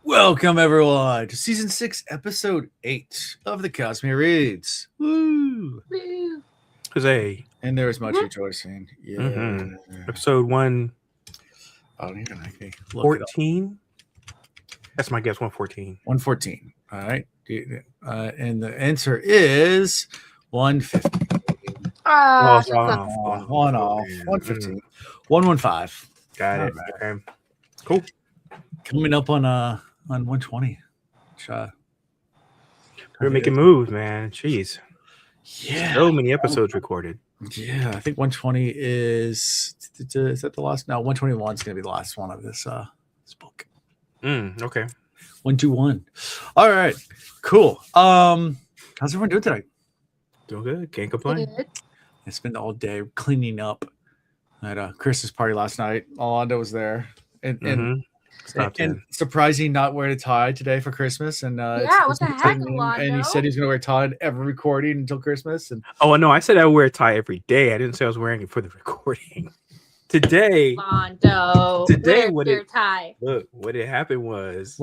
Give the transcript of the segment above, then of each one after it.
Welcome everyone to season 6, episode 8 of the Cosmere Reads. Woo! Woo. Jose. And there is much rejoicing. Yeah. Episode 114. Oh, you're gonna make me look it up. That's my guess. 114. 114. All right. And the answer is 150. One off. 115. 115. Got it. Right. Okay. Cool. Coming up on 120. We're making moves, man. Jeez. Yeah. So many episodes recorded. Yeah, I think 120 is that the last? No, 121 is going to be the last one of this book. Okay. 121. All right. Cool. How's everyone doing today? Doing good. Can't complain. Good. I spent all day cleaning up at a Christmas party last night. Alonda was there, and surprising not wearing a tie today for Christmas. And what the heck, Alonda? and he said he's going to wear a tie in every recording until Christmas. And no, I said I would wear a tie every day. I didn't say I was wearing it for the recording. Today, your tie. Look, what happened was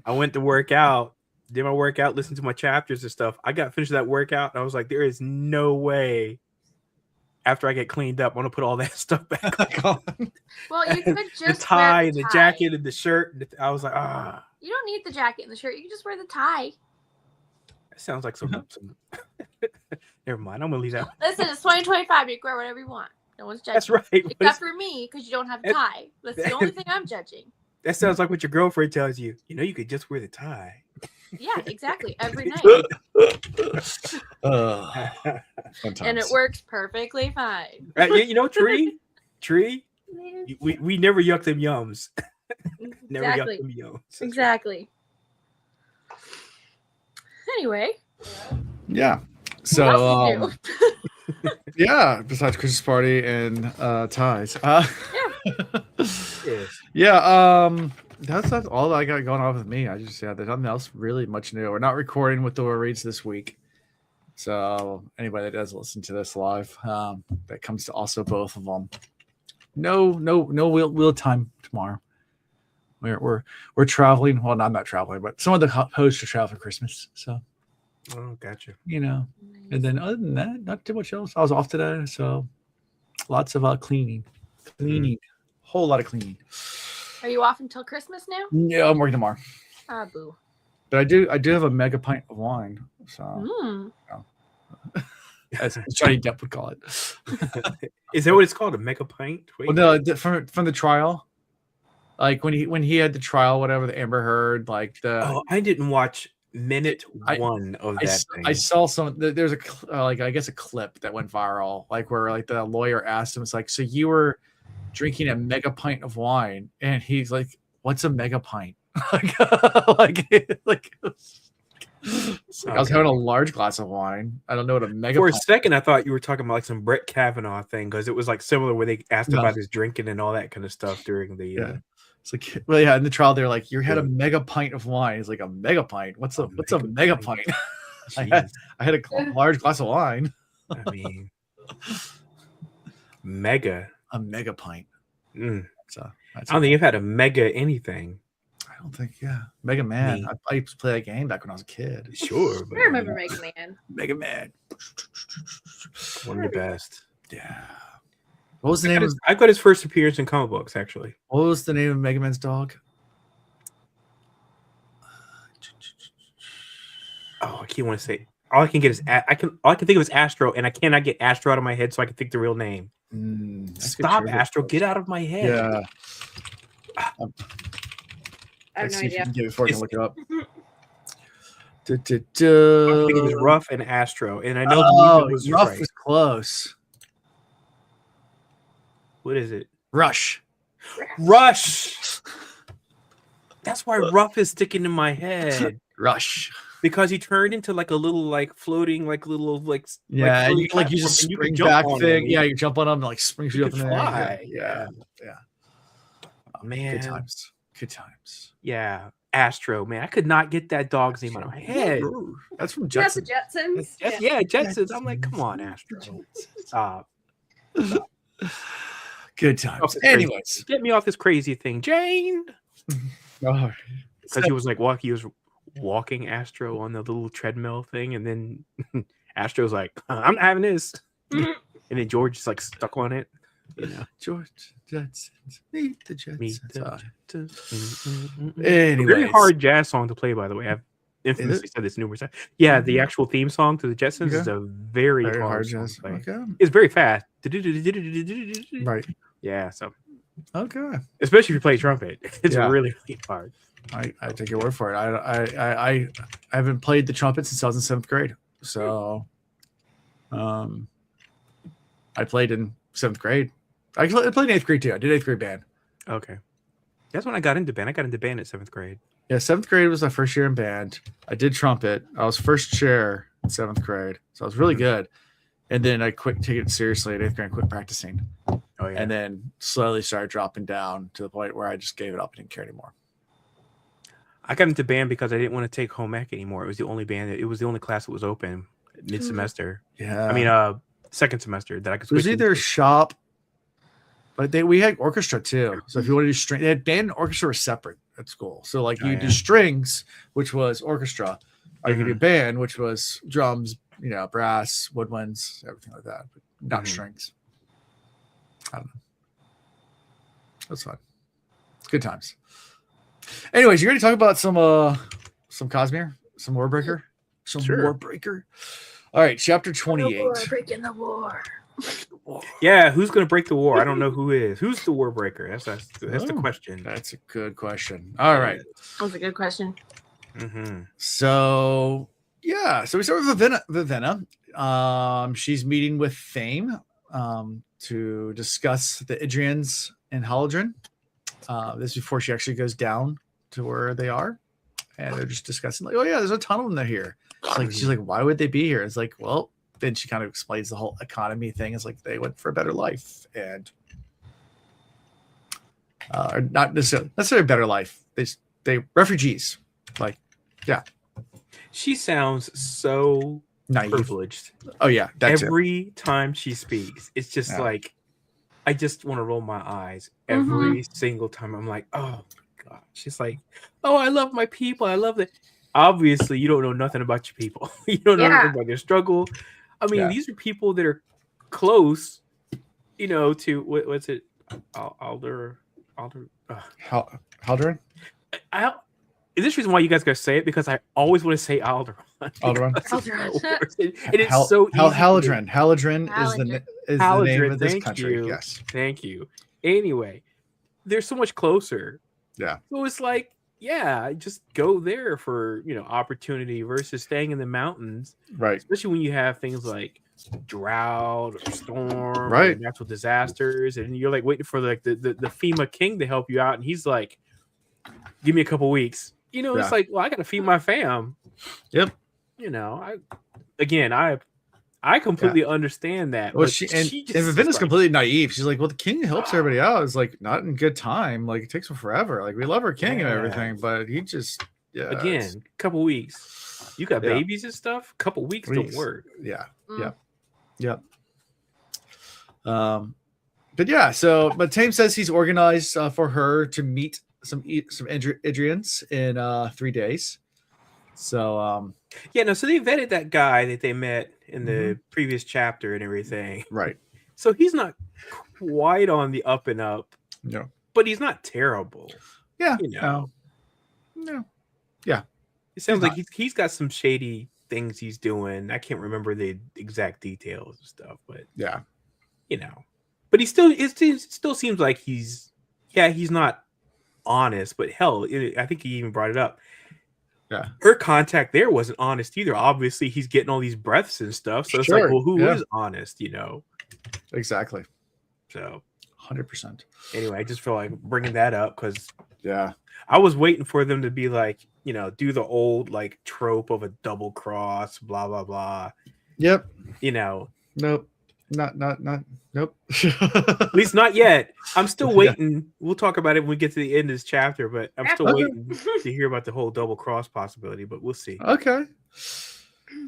I went to work out, did my workout, listened to my chapters and stuff. I got finished that workout, and I was like, there is no way after I get cleaned up, I'm going to put all that stuff back on. Well, you could just the tie wear and the jacket and the shirt. I was like, You don't need the jacket and the shirt. You can just wear the tie. That sounds like some Never mind. I'm going to leave that. Listen, it's 2025. You can wear whatever you want. No one's judging. That's right. Except for me, because you don't have a tie. That's the only thing I'm judging. That sounds like what your girlfriend tells you. You know, you could just wear the tie. Yeah, exactly. Every night. And it works perfectly fine. You know, Tree, we never yuck them yums. Never yuck them yums. Exactly. Anyway. Yeah. So, yeah, besides Christmas party and ties. That's all I got going on with me. There's nothing else really much new. We're not recording with the reads this week. So anybody that does listen to this live, that comes to also both of them. No wheel time tomorrow. We're traveling. Well, no, I'm not traveling, but some of the hosts are traveling for Christmas. So, gotcha. You know, and then other than that, not too much else. I was off today, so lots of cleaning, whole lot of cleaning. Are you off until Christmas now? Yeah, I'm working tomorrow. Ah, boo. But I do have a mega pint of wine. So, as Johnny Depp would call it. Is that what it's called? A mega pint? Wait. Well, no, from the trial. Like when he had the trial, whatever the Amber Heard, like the. Oh, I didn't watch minute one of that thing. I saw some. There's a I guess a clip that went viral, like where like the lawyer asked him, "It's like, so you were drinking a mega pint of wine?" And he's like, "What's a mega pint?" like I was having a large glass of wine. I don't know what a mega. For pint. a second, I thought you were talking about like some Brett Kavanaugh thing, because it was like similar where they asked about his drinking and all that kind of stuff during the. It's like, well, yeah, in the trial they're like, you had a mega pint of wine. He's like, a mega pint? What's a mega pint? I had a large glass of wine. I mean, mega. A mega pint. So I don't think you've had a mega anything. I don't think, Mega Man. I used to play that game back when I was a kid. Sure. I remember Mega Man. Mega Man. One of the best. Yeah. What was the name? I got his first appearance in comic books, actually. What was the name of Mega Man's dog? Oh, I can't want to say. All I can get is all I can think of is Astro, and I cannot get Astro out of my head, so I can think the real name. Stop, Astro! Get out of my head. Yeah. I have no idea. Before I can look it up. I think it was Ruff and Astro, and I know Ruff was close. What is it? Rush. That's why Ruff is sticking in my head. Rush. Because he turned into like a little like floating like little like you use a spring back thing. Yeah, you jump on him and like springs you up in the air. Yeah. Oh, man. Good times. Yeah. Astro, man. I could not get that dog's name out of my head. That's from Jetsons. Jetsons. Jetsons. I'm like, come on, Astro. Stop. Good times. Anyways. Get me off this crazy thing, Jane. Oh, because he was walking Astro on the little treadmill thing, and then Astro's like, I'm not having this. And then George is like stuck on it. You know, George Jetsons, meet the Meet Jetsons. the Jetsons. Anyway, Very hard jazz song to play, by the way. I've infamously said this numerous times. Yeah, the actual theme song to the Jetsons is a very hard song jazz. to play. Okay. It's very fast. Right. Yeah, so Okay. especially if you play trumpet, it's Yeah. really hard. I take your word for it. I haven't played the trumpet since I was in 7th grade. So I played in 7th grade. I played in 8th grade too. I did 8th grade band. Okay. That's when I got into band. I got into band at 7th grade. Yeah, 7th grade was my first year in band. I did trumpet. I was first chair in 7th grade. So I was really good. And then I quit taking it seriously at 8th grade and quit practicing. Oh, yeah. And then slowly started dropping down to the point where I just gave it up and didn't care anymore. I got into band because I didn't want to take home ec anymore. It was the only band. It was the only class that was open mid-semester. Yeah. I mean, second semester that I could it was switch either into. shop, but we had orchestra too. So if you want to do string, they had band and orchestra were separate at school. So like you do strings, which was orchestra, or you could do band, which was drums, brass, woodwinds, everything like that, but not strings. I don't know. That's fun. Good times. Anyways, you ready to talk about some Cosmere, some Warbreaker, Warbreaker? All right, chapter 28. Breaking the war. Yeah, who's going to break the war? I don't know who is. Who's the Warbreaker? That's the question. That's a good question. All right. That was a good question. So we start with Vivenna. She's meeting with Thame to discuss the Idrians and Halidrin. This is before she actually goes down to where they are, and they're just discussing like, oh yeah, there's a ton of them here. She's like, why would they be here? It's like, well, then she kind of explains the whole economy thing. It's like they went for a better life, and or not necessarily a better life. They refugees. Like, yeah. She sounds so Naive. Privileged. Oh yeah, every time she speaks, it's just like I just want to roll my eyes every single time. I'm like, oh god. She's like, oh, I love my people. I love it. Obviously, you don't know nothing about your people. You don't know nothing about their struggle. I mean, these are people that are close, to what's it? Halidrin. Is this reason why you guys gotta say it? Because I always want to say Alderaan. And it's so easy. Halidrin. Halidrin is the name of this country. Yes. Thank you. Anyway, they're so much closer. Yeah. So it's like, just go there for opportunity versus staying in the mountains. Right. Especially when you have things like drought or storm, or natural disasters, and you're like waiting for like the FEMA king to help you out, and he's like, give me a couple weeks. It's like, well, I gotta feed my fam. Yep. I completely understand that. Well, and Vivenna's completely naive. She's like, well, the king helps everybody out. It's like not in good time. Like it takes him forever. Like we love our king and everything, but he just again, couple weeks. You got babies and stuff. Couple weeks don't work. Yeah. Yep. But Tame says he's organized for her to meet some Idrians in 3 days. So so they vetted that guy that they met in the previous chapter and everything. Right. So he's not quite on the up and up. No. But he's not terrible. Yeah. No. Yeah. It sounds like he's got some shady things he's doing. I can't remember the exact details and stuff, but but it still seems like he's not honest, but hell, I think he even brought it up. Yeah, her contact there wasn't honest either. Obviously, he's getting all these breaths and stuff, so it's like, well, who is honest? Exactly. So 100%. Anyway, I just feel like bringing that up because I was waiting for them to be like, do the old like trope of a double cross, blah blah blah. Yep. Nope. Not nope. At least not yet. I'm still waiting. We'll talk about it when we get to the end of this chapter, but I'm still waiting to hear about the whole double cross possibility, but we'll see. Okay.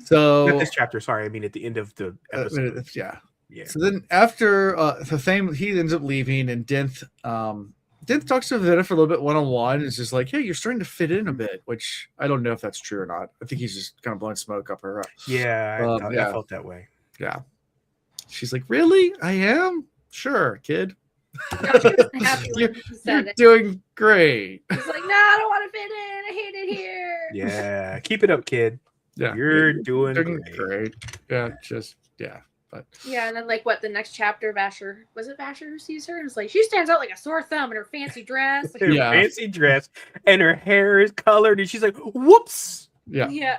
So not this chapter, sorry. I mean at the end of the episode. Yeah. So then after the Thame, he ends up leaving, and Denth Denth talks to Vivenna for a little bit one-on-one. It's just like, hey, you're starting to fit in a bit, which I don't know if that's true or not. I think he's just kind of blowing smoke up her. Yeah, I Yeah. felt that way. Yeah. She's like, really? I am? Sure, kid. No, she was happy when he You're said it. doing great. He's like, no, I don't want to fit in. I hate it here. Yeah, keep it up, kid. Yeah. You're doing great. Yeah, but Yeah, and then like what the next chapter, Vasher was it Vasher who sees her? And it's like she stands out like a sore thumb in her fancy dress. Like, her fancy dress, and her hair is colored, and she's like, whoops. Yeah.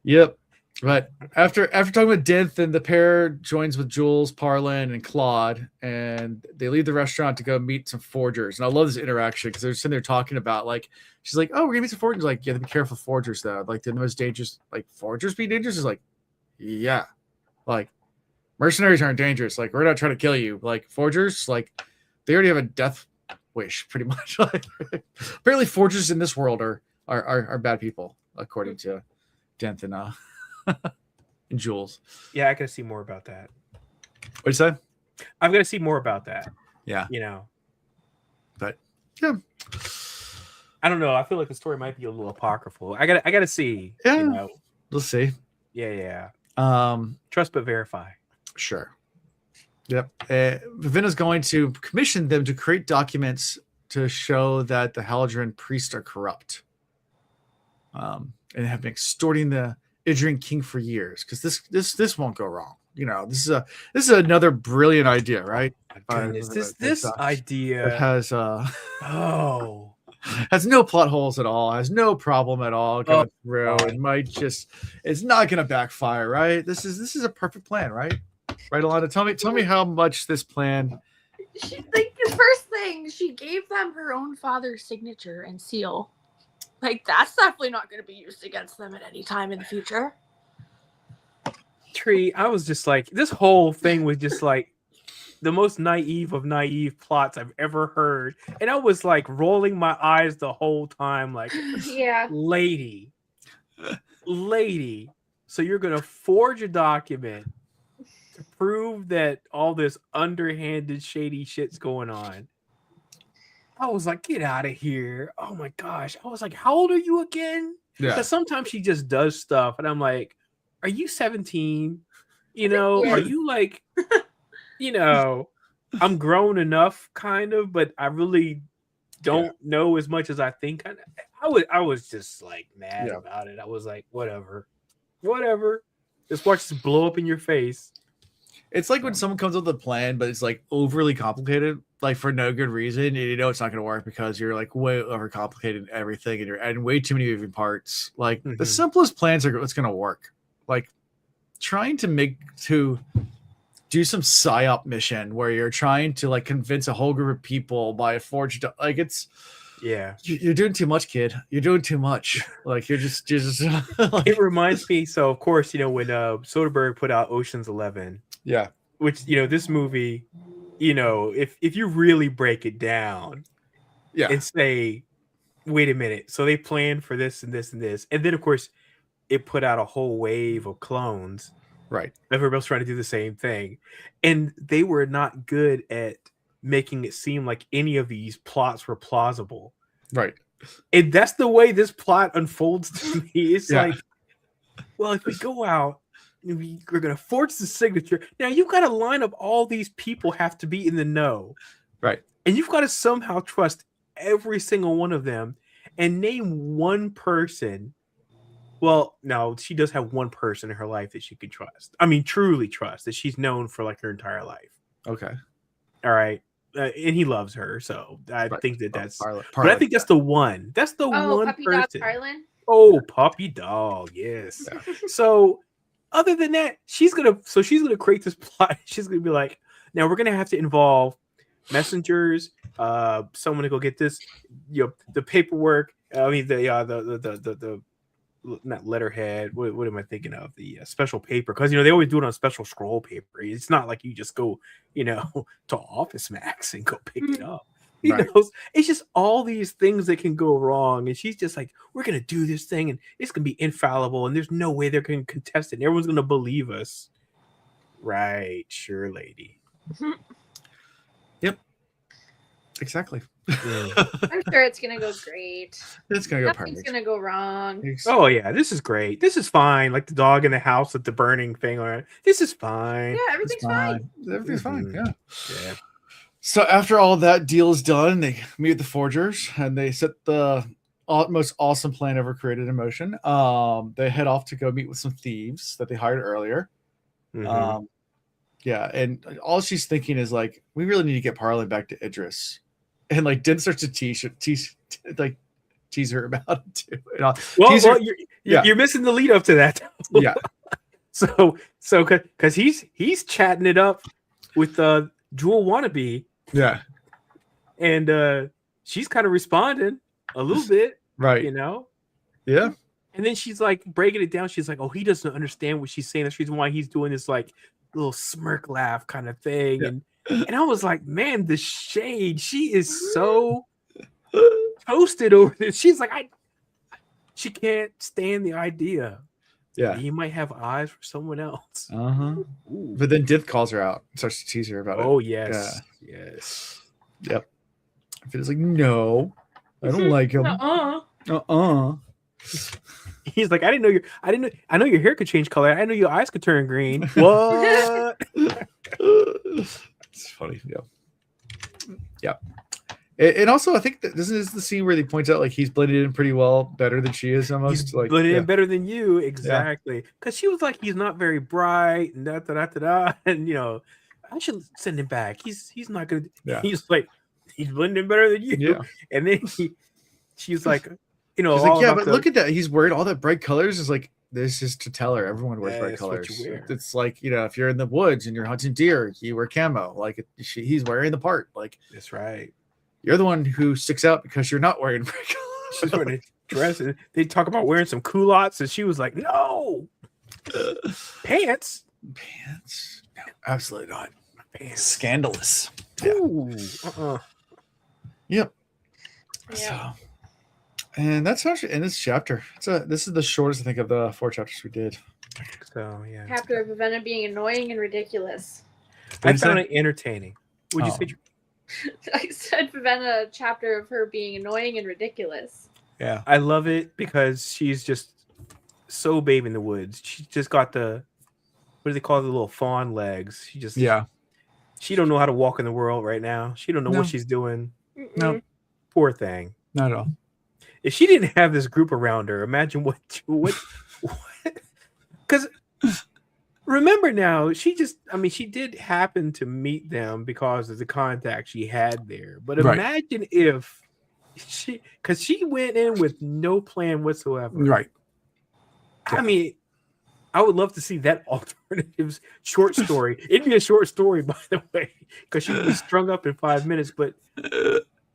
Yep. But after talking about Denth, then the pair joins with Jules, Parlin, and Claude, and they leave the restaurant to go meet some forgers. And I love this interaction because they're sitting there talking about, like, she's like, oh, we're gonna meet some forgers. Like, yeah, be careful, forgers, though. Like, they're the most dangerous. Like, forgers be dangerous? Is like, yeah. Like, mercenaries aren't dangerous. Like, we're not trying to kill you. Like, forgers, like, they already have a death wish, pretty much. Like, apparently, forgers in this world are bad people, according to Denth and and Jules. Yeah, I gotta see more about that. What'd you say? I've got to see more about that. Yeah. You know. But yeah. I don't know. I feel like the story might be a little apocryphal. I gotta see. Yeah. You know. We'll see. Yeah. Trust but verify. Sure. Yep. Vivenna's going to commission them to create documents to show that the Haladrin priests are corrupt. And have been extorting the Idrian king for years, because this won't go wrong. You know, this is another brilliant idea, right? Goodness, this idea has has no plot holes at all, has no problem at all going through. It might just, it's not going to backfire, right? This is a perfect plan, right? Right, Alana, tell me how much this plan. She, like, the first thing, she gave them her own father's signature and seal. Like, that's definitely not going to be used against them at any time in the future. Tree, I was just like, this whole thing was just like the most naive of naive plots I've ever heard. And I was like rolling my eyes the whole time, like, yeah, lady, so you're going to forge a document to prove that all this underhanded, shady shit's going on. I was like, get out of here. Oh my gosh. I was like, how old are you again? Yeah. Because sometimes she just does stuff. And I'm like, are you 17? You know, are you like, you know, I'm grown enough kind of, but I really don't know as much as I think. I was just like mad about it. I was like, whatever. Just watch this blow up in your face. It's like when someone comes up with a plan, but it's like overly complicated, like for no good reason, and you know it's not going to work because you're like way overcomplicated everything, and you're adding way too many moving parts. Like the simplest plans are what's going to work. Like trying to do some psyop mission where you're trying to like convince a whole group of people by a forged, like it's. Yeah, you're doing too much, kid. You're doing too much. Like you're just like... It reminds me. So of course, you know, when Soderbergh put out Ocean's 11. Yeah. Which, you know, this movie, you know, if you really break it down, and say, wait a minute, so they planned for this and this and this, and then of course it put out a whole wave of clones. Right. Everybody's trying to do the same thing. And they were not good at making it seem like any of these plots were plausible. Right. And that's the way this plot unfolds to me. It's like, well, if we go out, we're going to forge the signature. Now, you've got to line up all these people have to be in the know. Right. And you've got to somehow trust every single one of them and name one person. Well, no, she does have one person in her life that she can trust. I mean, truly trust, that she's known for like her entire life. Okay. All right. And he loves her. So I think that's... Parlin. But I think that's the one. That's the one puppy person. Dog Parlin? Oh, puppy dog. Yes. Yeah. So other than that, she's gonna create this plot. She's gonna be like, now we're gonna have to involve messengers, someone to go get this, you know, the paperwork. I mean, the not letterhead. What am I thinking of? The special paper, because you know they always do it on special scroll paper. It's not like you just go, you know, to Office Max and go pick it up. You know, it's just all these things that can go wrong. And she's just like, we're going to do this thing and it's going to be infallible. And there's no way they're going to contest it. And everyone's going to believe us. Right. Sure, lady. Yep. Exactly. I'm sure it's gonna go great. It's gonna go Nothing's perfect. gonna go wrong. Oh yeah, this is great. This is fine. Like the dog in the house with the burning thing on it. This is fine. Yeah, It's everything's fine. Everything's fine. Yeah. Yeah. So after all that deal is done, they meet the forgers and they set the most awesome plan ever created in motion. They head off to go meet with some thieves that they hired earlier. Mhm. Yeah, and all she's thinking is like, we really need to get Parlin back to Idris, and like Denth starts to tease her about it too. Well, you're missing the lead up to that. Yeah. So because he's chatting it up with Jewel Wannabe. Yeah. And she's kind of responding a little bit, right? You know. Yeah. And then she's like breaking it down. She's like, "Oh, he doesn't understand what she's saying. That's the reason why he's doing this like little smirk laugh kind of thing." Yeah. And I was like, "Man, the shade! She is so toasted over this." She's like, she can't stand the idea. Yeah, he might have eyes for someone else. But then Denth calls her out, and starts to tease her about it. Oh yes, yes, yep. It's like, no, I don't like him. He's like, I know your hair could change color. I know your eyes could turn green. What? It's funny. Yeah. And also, I think that this is the scene where they point out like he's blended in pretty well, better than she is almost. He's like blended in better than you, exactly. Because she was like, he's not very bright, and and you know, I should send him back. He's not gonna. Yeah. He's like, he's blending in better than you. Yeah. And then she's like, you know, she's like, yeah, but look at that. He's wearing all that bright colors. Is like, this is to tell her everyone wears bright colors. It's like, you know, if you're in the woods and you're hunting deer, you wear camo. Like he's wearing the part. Like that's right. You're the one who sticks out because you're not wearing bright colors. She's wearing a dress. And they talk about wearing some culottes, and she was like, no. Pants. No, absolutely not. Pants. Scandalous. Ooh. Yep. So, and that's how in this chapter. This is the shortest, I think, of the 4 chapters we did. So yeah. Chapter of Vivenna being annoying and ridiculous. I found it entertaining. Would you say? I said Vivenna chapter of her being annoying and ridiculous. Yeah, I love it because she's just so babe in the woods. She just got the, what do they call the little fawn legs? She just she don't know how to walk in the world right now. She don't know what she's doing. No, poor thing. Not at all. If she didn't have this group around her, imagine what. Because remember now, she did happen to meet them because of the contact she had there. But imagine if because she went in with no plan whatsoever. Right. I mean, I would love to see that alternative short story. It'd be a short story, by the way, because she would be strung up in 5 minutes. But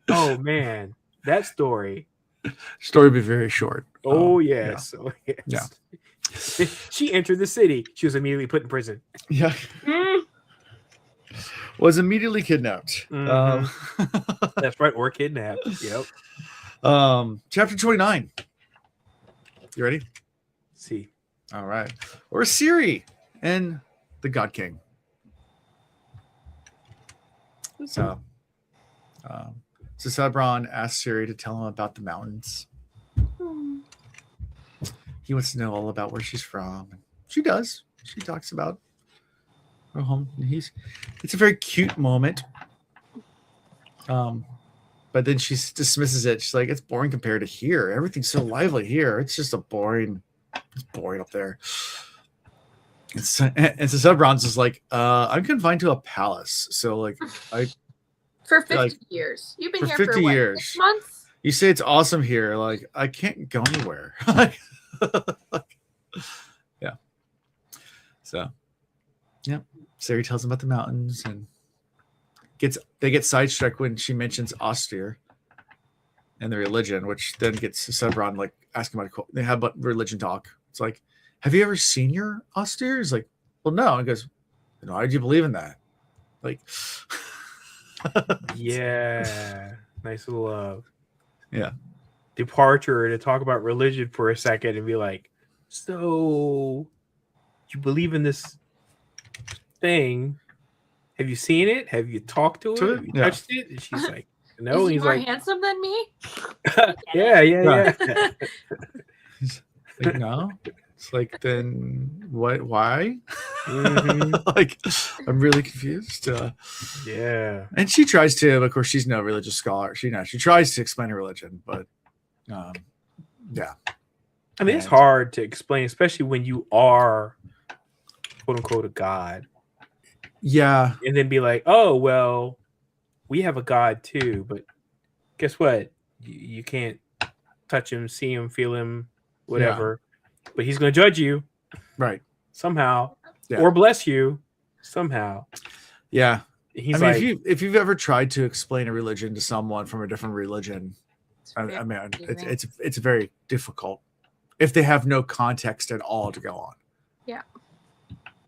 oh man, that story would be very short. Oh yes. Oh, yes. Yeah. She entered the city. She was immediately put in prison. Yeah. Was immediately kidnapped. That's right, or kidnapped. Yep. Chapter 29. You ready? See. All right. Or Siri and the God King. So Susebron asks Siri to tell him about the mountains. He wants to know all about where she's from. She does. She talks about her home. It's a very cute moment. But then she dismisses it. She's like, it's boring compared to here. Everything's so lively here. It's just it's boring up there. And Susebron's is like, I'm confined to a palace. So like for 50 years. You've been here for 50 years. 6 months? You say it's awesome here. Like, I can't go anywhere. Yeah. So, yeah. Siri tells him about the mountains and they get sidetracked when she mentions austere and the religion, which then gets Susebron like asking about they have religion talk. It's like, have you ever seen your austere? He's like, well, no. And he goes, then why did you believe in that? Like, yeah, nice little departure to talk about religion for a second and be like, so you believe in this thing? Have you seen it? Have you talked to it? Have you touched it? And she's like, No, Is he he's more like, handsome than me? yeah. Like, no. It's like, then what? Why? Mhm. Like, I'm really confused. Yeah. And she tries to. Of course, she's no religious scholar. She tries to explain her religion, but yeah. I mean, it's And- hard to explain, especially when you are quote unquote a god, Yeah. and then be like, oh well, we have a god too, but guess what? You can't touch him, see him, feel him, whatever. But he's going to judge you, Right. somehow, Yeah. or bless you somehow. Yeah. He's I mean, like, if you've ever tried to explain a religion to someone from a different religion, I mean, it's very difficult if they have no context at all to go on. Yeah.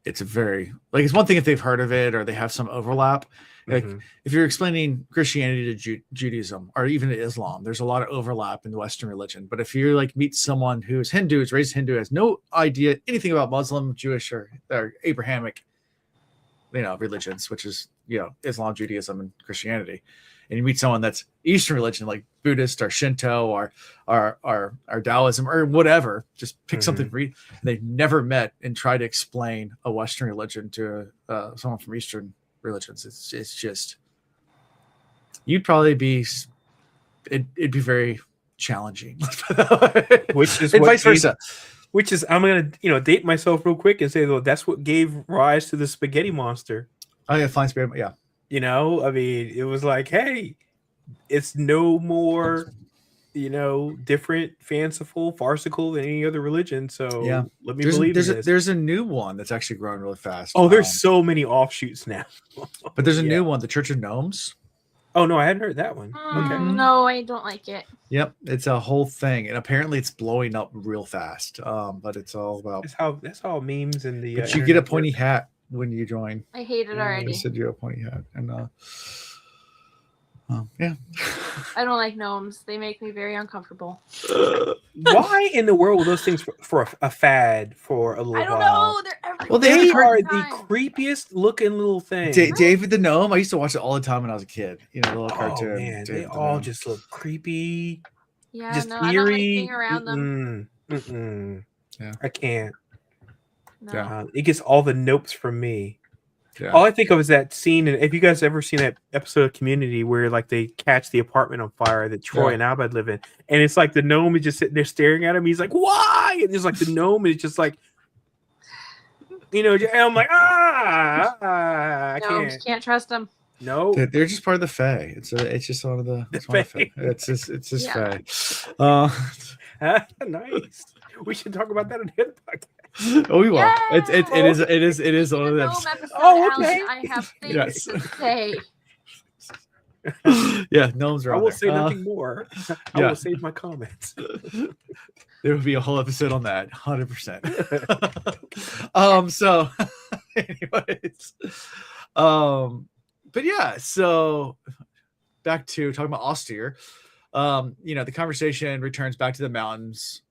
It's a very it's one thing if they've heard of it or they have some overlap. Like if you're explaining Christianity to Judaism or even to Islam, there's a lot of overlap in the Western religion. But if you meet someone who's Hindu, is raised Hindu, has no idea anything about Muslim, Jewish, or Abrahamic, religions, which is Islam, Judaism, and Christianity, and you meet someone that's Eastern religion like Buddhist or Shinto or Taoism or whatever, just pick something they've never met and try to explain a Western religion to someone from Eastern religions. It's just you'd probably be it'd be very challenging. which is and vice versa. Which is, I'm gonna date myself real quick and say though that's what gave rise to the spaghetti monster. Oh yeah, flying spaghetti. Yeah. I mean, it was like, hey, it's no more, different, fanciful, farcical than any other religion. So yeah, let me believe in this. There's a new one that's actually growing really fast. Oh, there's so many offshoots now. But there's a new one, the Church of Gnomes. Oh no, I hadn't heard that one. Okay. No, I don't like it. Yep, it's a whole thing, and apparently it's blowing up real fast. But it's all about that's how memes and the. But you get a pointy hat when you join. I hate it already. They said you have a pointy hat, and yeah. I don't like gnomes. They make me very uncomfortable. Why in the world were those things for a fad for a little while? I don't know. They're everywhere. Well, They are the the creepiest looking little things. David the Gnome. I used to watch it all the time when I was a kid. The little cartoon. Oh man, David they the all Gnome. just look creepy. Yeah, Just no, I don't like eerie. being around them. Yeah. I can't. No. Yeah. It gets all the nopes from me. Yeah. All I think of is that scene. And if you guys ever seen that episode of Community where they catch the apartment on fire that Troy and Abed live in, and it's like the gnome is just sitting there staring at him. He's like, "Why?" And there's the gnome is just and I'm like, I can't trust them. No, they're just part of the Fae. It's just one of the Fae. It's just Fae. Nice. We should talk about that on the other podcast. Oh, we will. Yeah. It is one of them. Oh, okay. I have things to say. Yeah, gnomes are. I on will there. say nothing more. I will save my comments. There will be a whole episode on that, 100%. So, anyways, but yeah. So back to talking about austere. The conversation returns back to the mountains.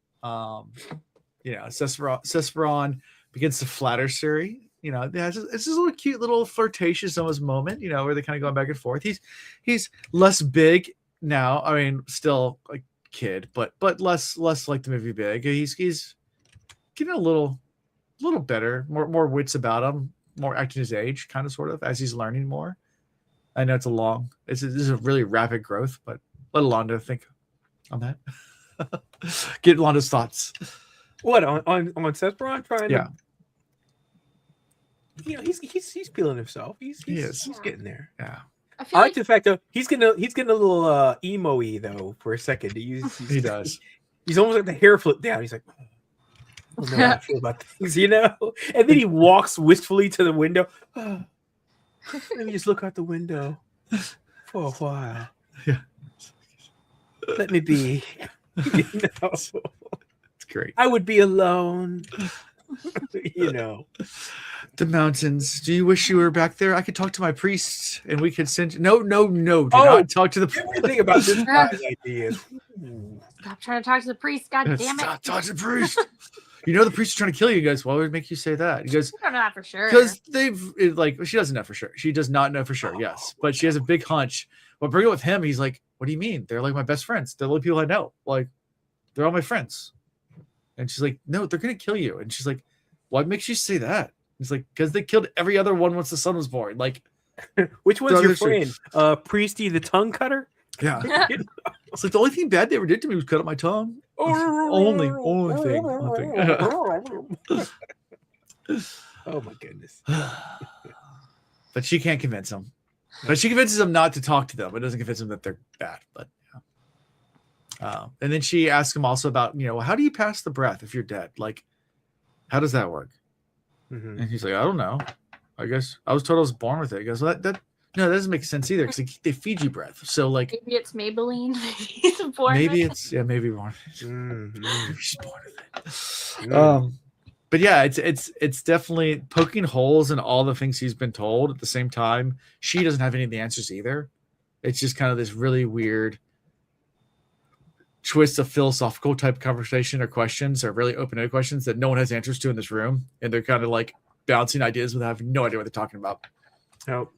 Susebron begins to flatter Siri. It's this little cute little flirtatious almost moment, where they kind of going back and forth. He's less big now. I mean, still a kid, but less like the movie Big. He's getting a little better, more wits about him, more acting his age, kind of sort of, as he's learning more. I know this is a really rapid growth, but let Alonda think on that. Get Alonda's thoughts. What on Susebron trying to? He's feeling himself. He's getting there. Yeah. I I like the fact that he's getting a little emo-y though for a second. He does. He's almost like the hair flip down. He's like, I don't know how I feel about things, and then he walks wistfully to the window. Let me just look out the window for a while. Yeah. Let me be. It's great. I would be alone. The mountains. Do you wish you were back there? I could talk to my priests and we could send. No. Do not talk to the. Everything about this guy's ideas. Stop trying to talk to the priest. God damn it. Stop talking to the priest. The priest is trying to kill you guys. Why would it make you say that? He goes, I don't know that for sure. because she doesn't know for sure. She does not know for sure. Yes, but she has a big hunch. But bring it with him. He's like, what do you mean? They're like my best friends. They're the only people I know. Like, they're all my friends. And she's like, no, they're gonna kill you. And she's like, what makes you say that? He's like, because they killed every other one once the son was born. Like, which one's your friend? Priesty the tongue cutter? Yeah. It's like the only thing bad they ever did to me was cut up my tongue. only thing. Oh my goodness. But she can't convince him. But she convinces him not to talk to them. It doesn't convince him that they're bad. But and then she asks him also about, how do you pass the breath if you're dead? Like, how does that work? Mm-hmm. And he's like, I don't know. I guess I was told I was born with it. He goes, well, that doesn't make sense either because they feed you breath. So like maybe it's Maybelline. maybe born. Mm-hmm. Maybe she's born with it. But yeah, it's definitely poking holes in all the things he's been told. At the same time, she doesn't have any of the answers either. It's just kind of this really weird twist of philosophical type conversation or questions or really open-ended questions that no one has answers to in this room, and they're kind of like bouncing ideas without having no idea what they're talking about. Oh,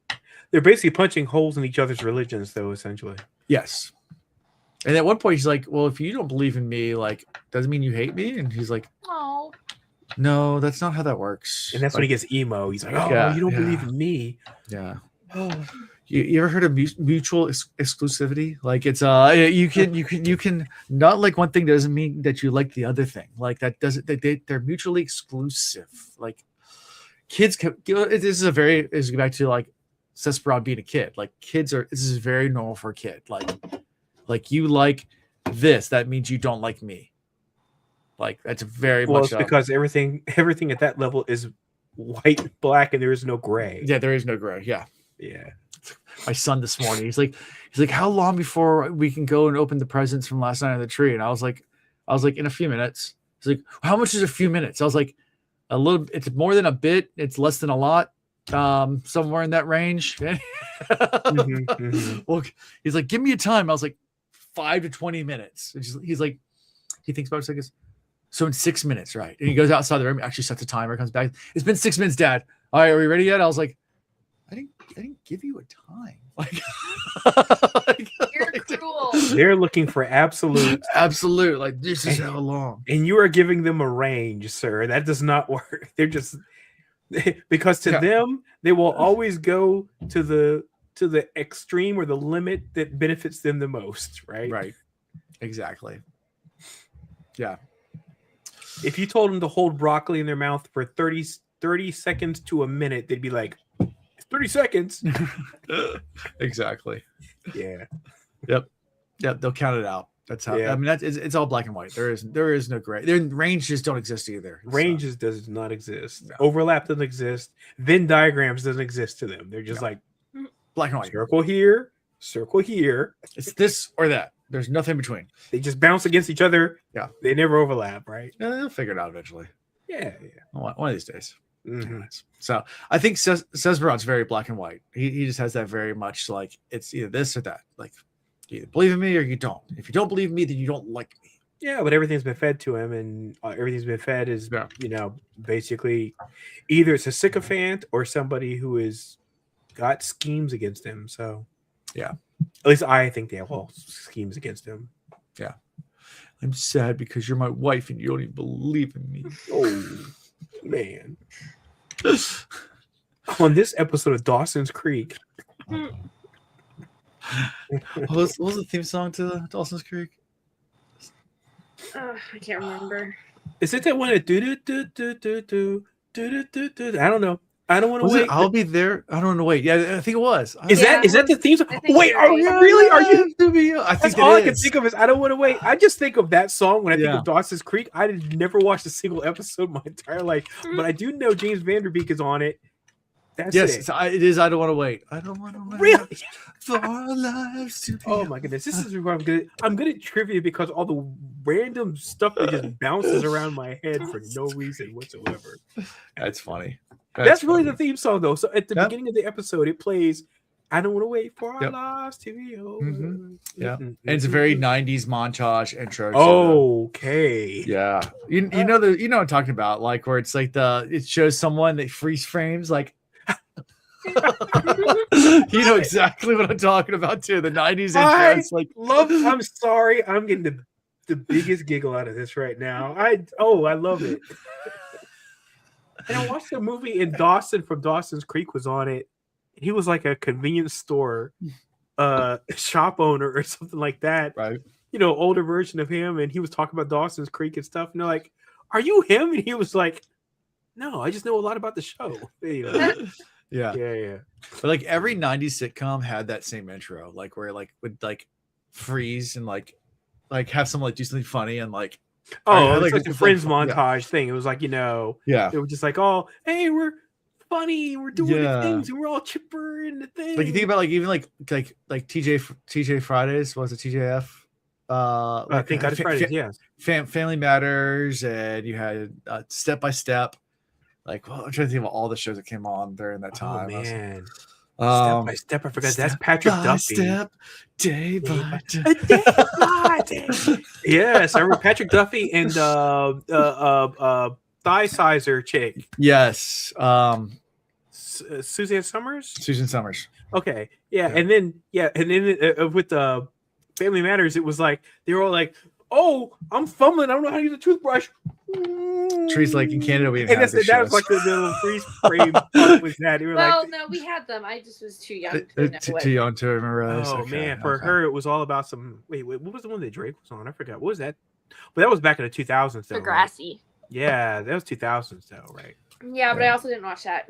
they're basically punching holes in each other's religions, though, essentially. Yes. And at one point, he's like, well, if you don't believe in me, like, doesn't mean you hate me? And he's like, Oh. No, that's not how that works. And that's when he gets emo. He's like, oh, you don't believe in me. Yeah. Oh. You ever heard of mutual exclusivity? Like it's you can not like one thing doesn't mean that you like the other thing. Like that doesn't they're mutually exclusive. Like kids can, this is back to like Susebron being a kid. Like this is very normal for a kid. Like you like this, that means you don't like me. Like that's very much because everything at that level is white, black, and there is no gray. Yeah, there is no gray. Yeah. Yeah. My son this morning, he's like, how long before we can go and open the presents from last night on the tree? And I was like, in a few minutes. He's like, how much is a few minutes? I was like, a little. It's more than a bit. It's less than a lot. Somewhere in that range. Well, he's like, give me a time. I was like, 5 to 20 minutes. He's like, he thinks about it. Like, so in 6 minutes, right? And he goes outside the room, actually sets a timer, comes back. It's been 6 minutes, Dad. All right, are we ready yet? I was like, I didn't give you a time. Like, You're cruel. They're looking for absolute. Like this is how long. And you are giving them a range, sir. That does not work. They're just because to them, they will always go to the extreme or the limit that benefits them the most, right? Right. Exactly. Yeah. If you told them to hold broccoli in their mouth for 30 seconds to a minute, they'd be like, 30 seconds. Exactly. Yeah. Yep. They'll count it out. That's how. Yeah. I mean, it's all black and white. There is no gray. Ranges don't exist either. Ranges does not exist. No. Overlap doesn't exist. Venn diagrams doesn't exist to them. They're just like black and white. Circle here, circle here. It's this or that. There's nothing in between. They just bounce against each other. Yeah. They never overlap, right? Yeah, they'll figure it out eventually. Yeah. One of these days. Mm-hmm. So I think Susebron's very black and white. He just has that very much like it's either this or that. Like you either believe in me or you don't. If you don't believe in me, then you don't like me. Yeah, but everything's been fed to him, and everything's been fed is basically either it's a sycophant or somebody who is got schemes against him. So yeah, at least I think they have all schemes against him. Yeah, I'm sad because you're my wife and you don't even believe in me. Oh man. On this episode of Dawson's Creek. What was the theme song to Dawson's Creek? I can't remember. Is it that one that I don't know. I don't want to wait. I'll be there. I don't want to wait. Yeah, I think it was. Is that the theme song? Wait, are you really? Are you? I think that's all I can think of is I don't want to wait. I just think of that song when I think of Dawson's Creek. I never watched a single episode my entire life, but I do know James Vanderbeek is on it. That's it is. I don't want to wait. I don't want to wait. Really? For our lives to be. Oh my goodness! This is where I'm good. I'm good at trivia because all the random stuff that just bounces around my head for no reason whatsoever. That's funny. That's really the theme song, though. So at the beginning of the episode, it plays. I don't want to wait for our lives to be over. Mm-hmm. Yeah, and it's a very '90s montage intro. Okay. Yeah, you know what I'm talking about, like where it's like it shows someone that freeze frames like. You know exactly what I'm talking about too. The 90s intro. Like I'm sorry, I'm getting the biggest giggle out of this right now. I love it. And I watched a movie in Dawson from Dawson's Creek was on it. He was like a convenience store shop owner or something like that. Right. You know, older version of him, and he was talking about Dawson's Creek and stuff. And they're like, "Are you him?" And he was like, "No, I just know a lot about the show." You know? Yeah. But like every 90s sitcom had that same intro, like where like would like freeze and like have someone like do something funny and like it's like the Friends montage thing. It was like, you know, they were just like, oh, hey, we're funny, we're doing the things, and we're all chipper in the thing. Like you think about like even like TJ Fridays, was it TJF? I think that is Fridays, yes. Family Matters, and you had Step by Step. Like, well, I'm trying to think of all the shows that came on during that time. Oh man. Step by Step, I forgot. That's Patrick Duffy. Step, day by day. Yes, I remember Patrick Duffy and thigh sizer chick. Yes. Susan Summers. Okay. Yeah. And then with the Family Matters, it was like they were all like, "Oh, I'm fumbling. I don't know how to use a toothbrush." Trees like in Canada, we and that was like the little freeze frame was that. No, we had them. I just was too young to know too young to remember those. Oh man, for her it was all about some. Wait, what was the one that Drake was on? I forgot. What was that? But that was back in the 2000s, though. Degrassi. Right? Yeah, that was 2000s, though, right? Yeah, but I also didn't watch that.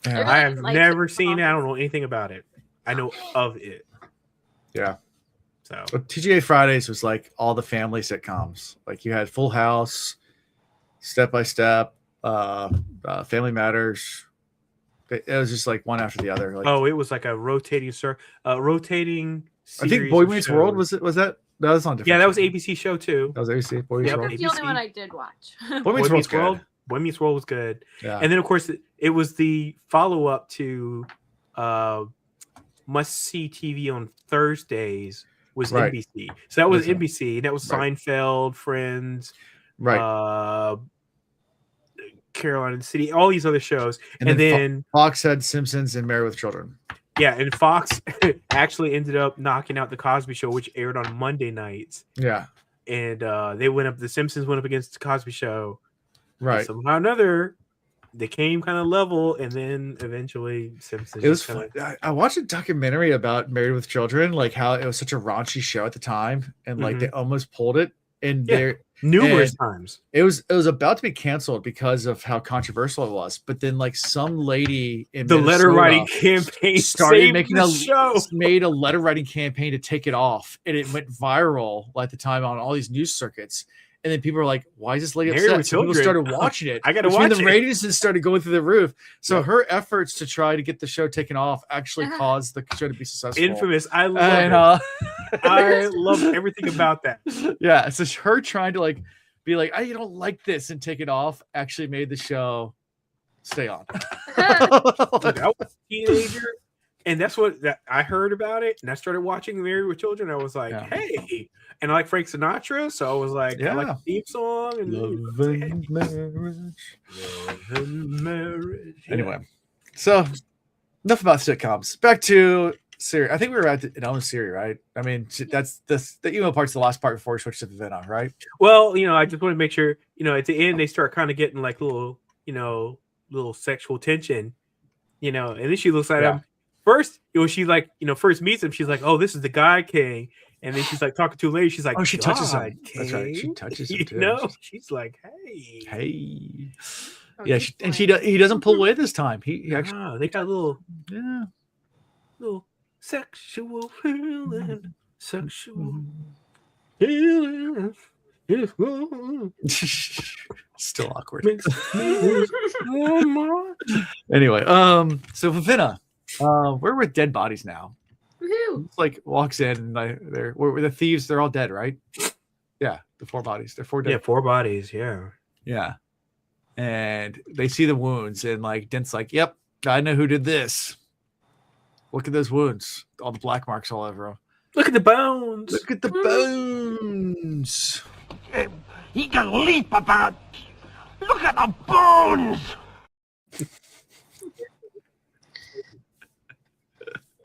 Yeah. I have never seen it. I don't know anything about it. I know of it. Yeah. So TGA Fridays was like all the family sitcoms. Like you had Full House, Step by Step, Family Matters. It was just like one after the other. Like, it was like a rotating series. I think Boy Meets World was that? That was on different. Yeah, that was ABC show too. That was ABC. Boy Meets World. That's the only one I did watch. Boy Meets World. Boy Meets World was good. Yeah. And then of course it was the follow up to Must See TV on Thursdays was NBC. So that was NBC. That was Seinfeld, Friends, right? Carolina City, all these other shows, and then Fox had Simpsons and Married with Children. Yeah, and Fox actually ended up knocking out the Cosby Show, which aired on Monday nights. Yeah, and the Simpsons went up against the Cosby Show. Right. And somehow or another, they came kind of level, and then eventually Simpsons. It was fun. I watched a documentary about Married with Children, like how it was such a raunchy show at the time, and like they almost pulled it. And numerous times it was about to be canceled because of how controversial it was. But then like some lady in the letter writing campaign started making made a letter writing campaign to take it off, and it went viral at the time on all these news circuits. And then people were like, "Why is this lady upset?" So people started watching it. I gotta watch it. The ratings started going through the roof. So her efforts to try to get the show taken off actually caused the show to be successful. Infamous. I love it. I love everything about that. Yeah. So her trying to like be like, "I don't like this," and take it off actually made the show stay on. I was a teenager, and that's what I heard about it, and I started watching Married with Children. I was like, "Hey." And I like Frank Sinatra, so I was like, I like the theme song and Love and Marriage. Anyway, so enough about sitcoms. Back to Siri. I think we were at Siri, right? I mean, that's the email part's the last part before we switch to Vivenna, right? Well, I just want to make sure, at the end they start kind of getting like little sexual tension, and then she looks at him. First, she like, first meets him, she's like, "Oh, this is the guy king." And then she's like talking to a lady. She's like, "Oh, she touches him." King. That's right. She touches him too. She's like, "Hey." Yeah, he doesn't pull away this time. He actually they got a little sexual feeling, Still awkward. Anyway, so Vivenna, we're with dead bodies now. It's like walks in and where the thieves, they're all dead, right? Yeah, the 4 bodies. They're 4 dead. Yeah, 4 bodies, yeah. Yeah. And they see the wounds, and like Denth's like, "Yep, I know who did this. Look at those wounds. All the black marks all over them. Look at the bones. Look at the bones. He can leap about. Look at the bones."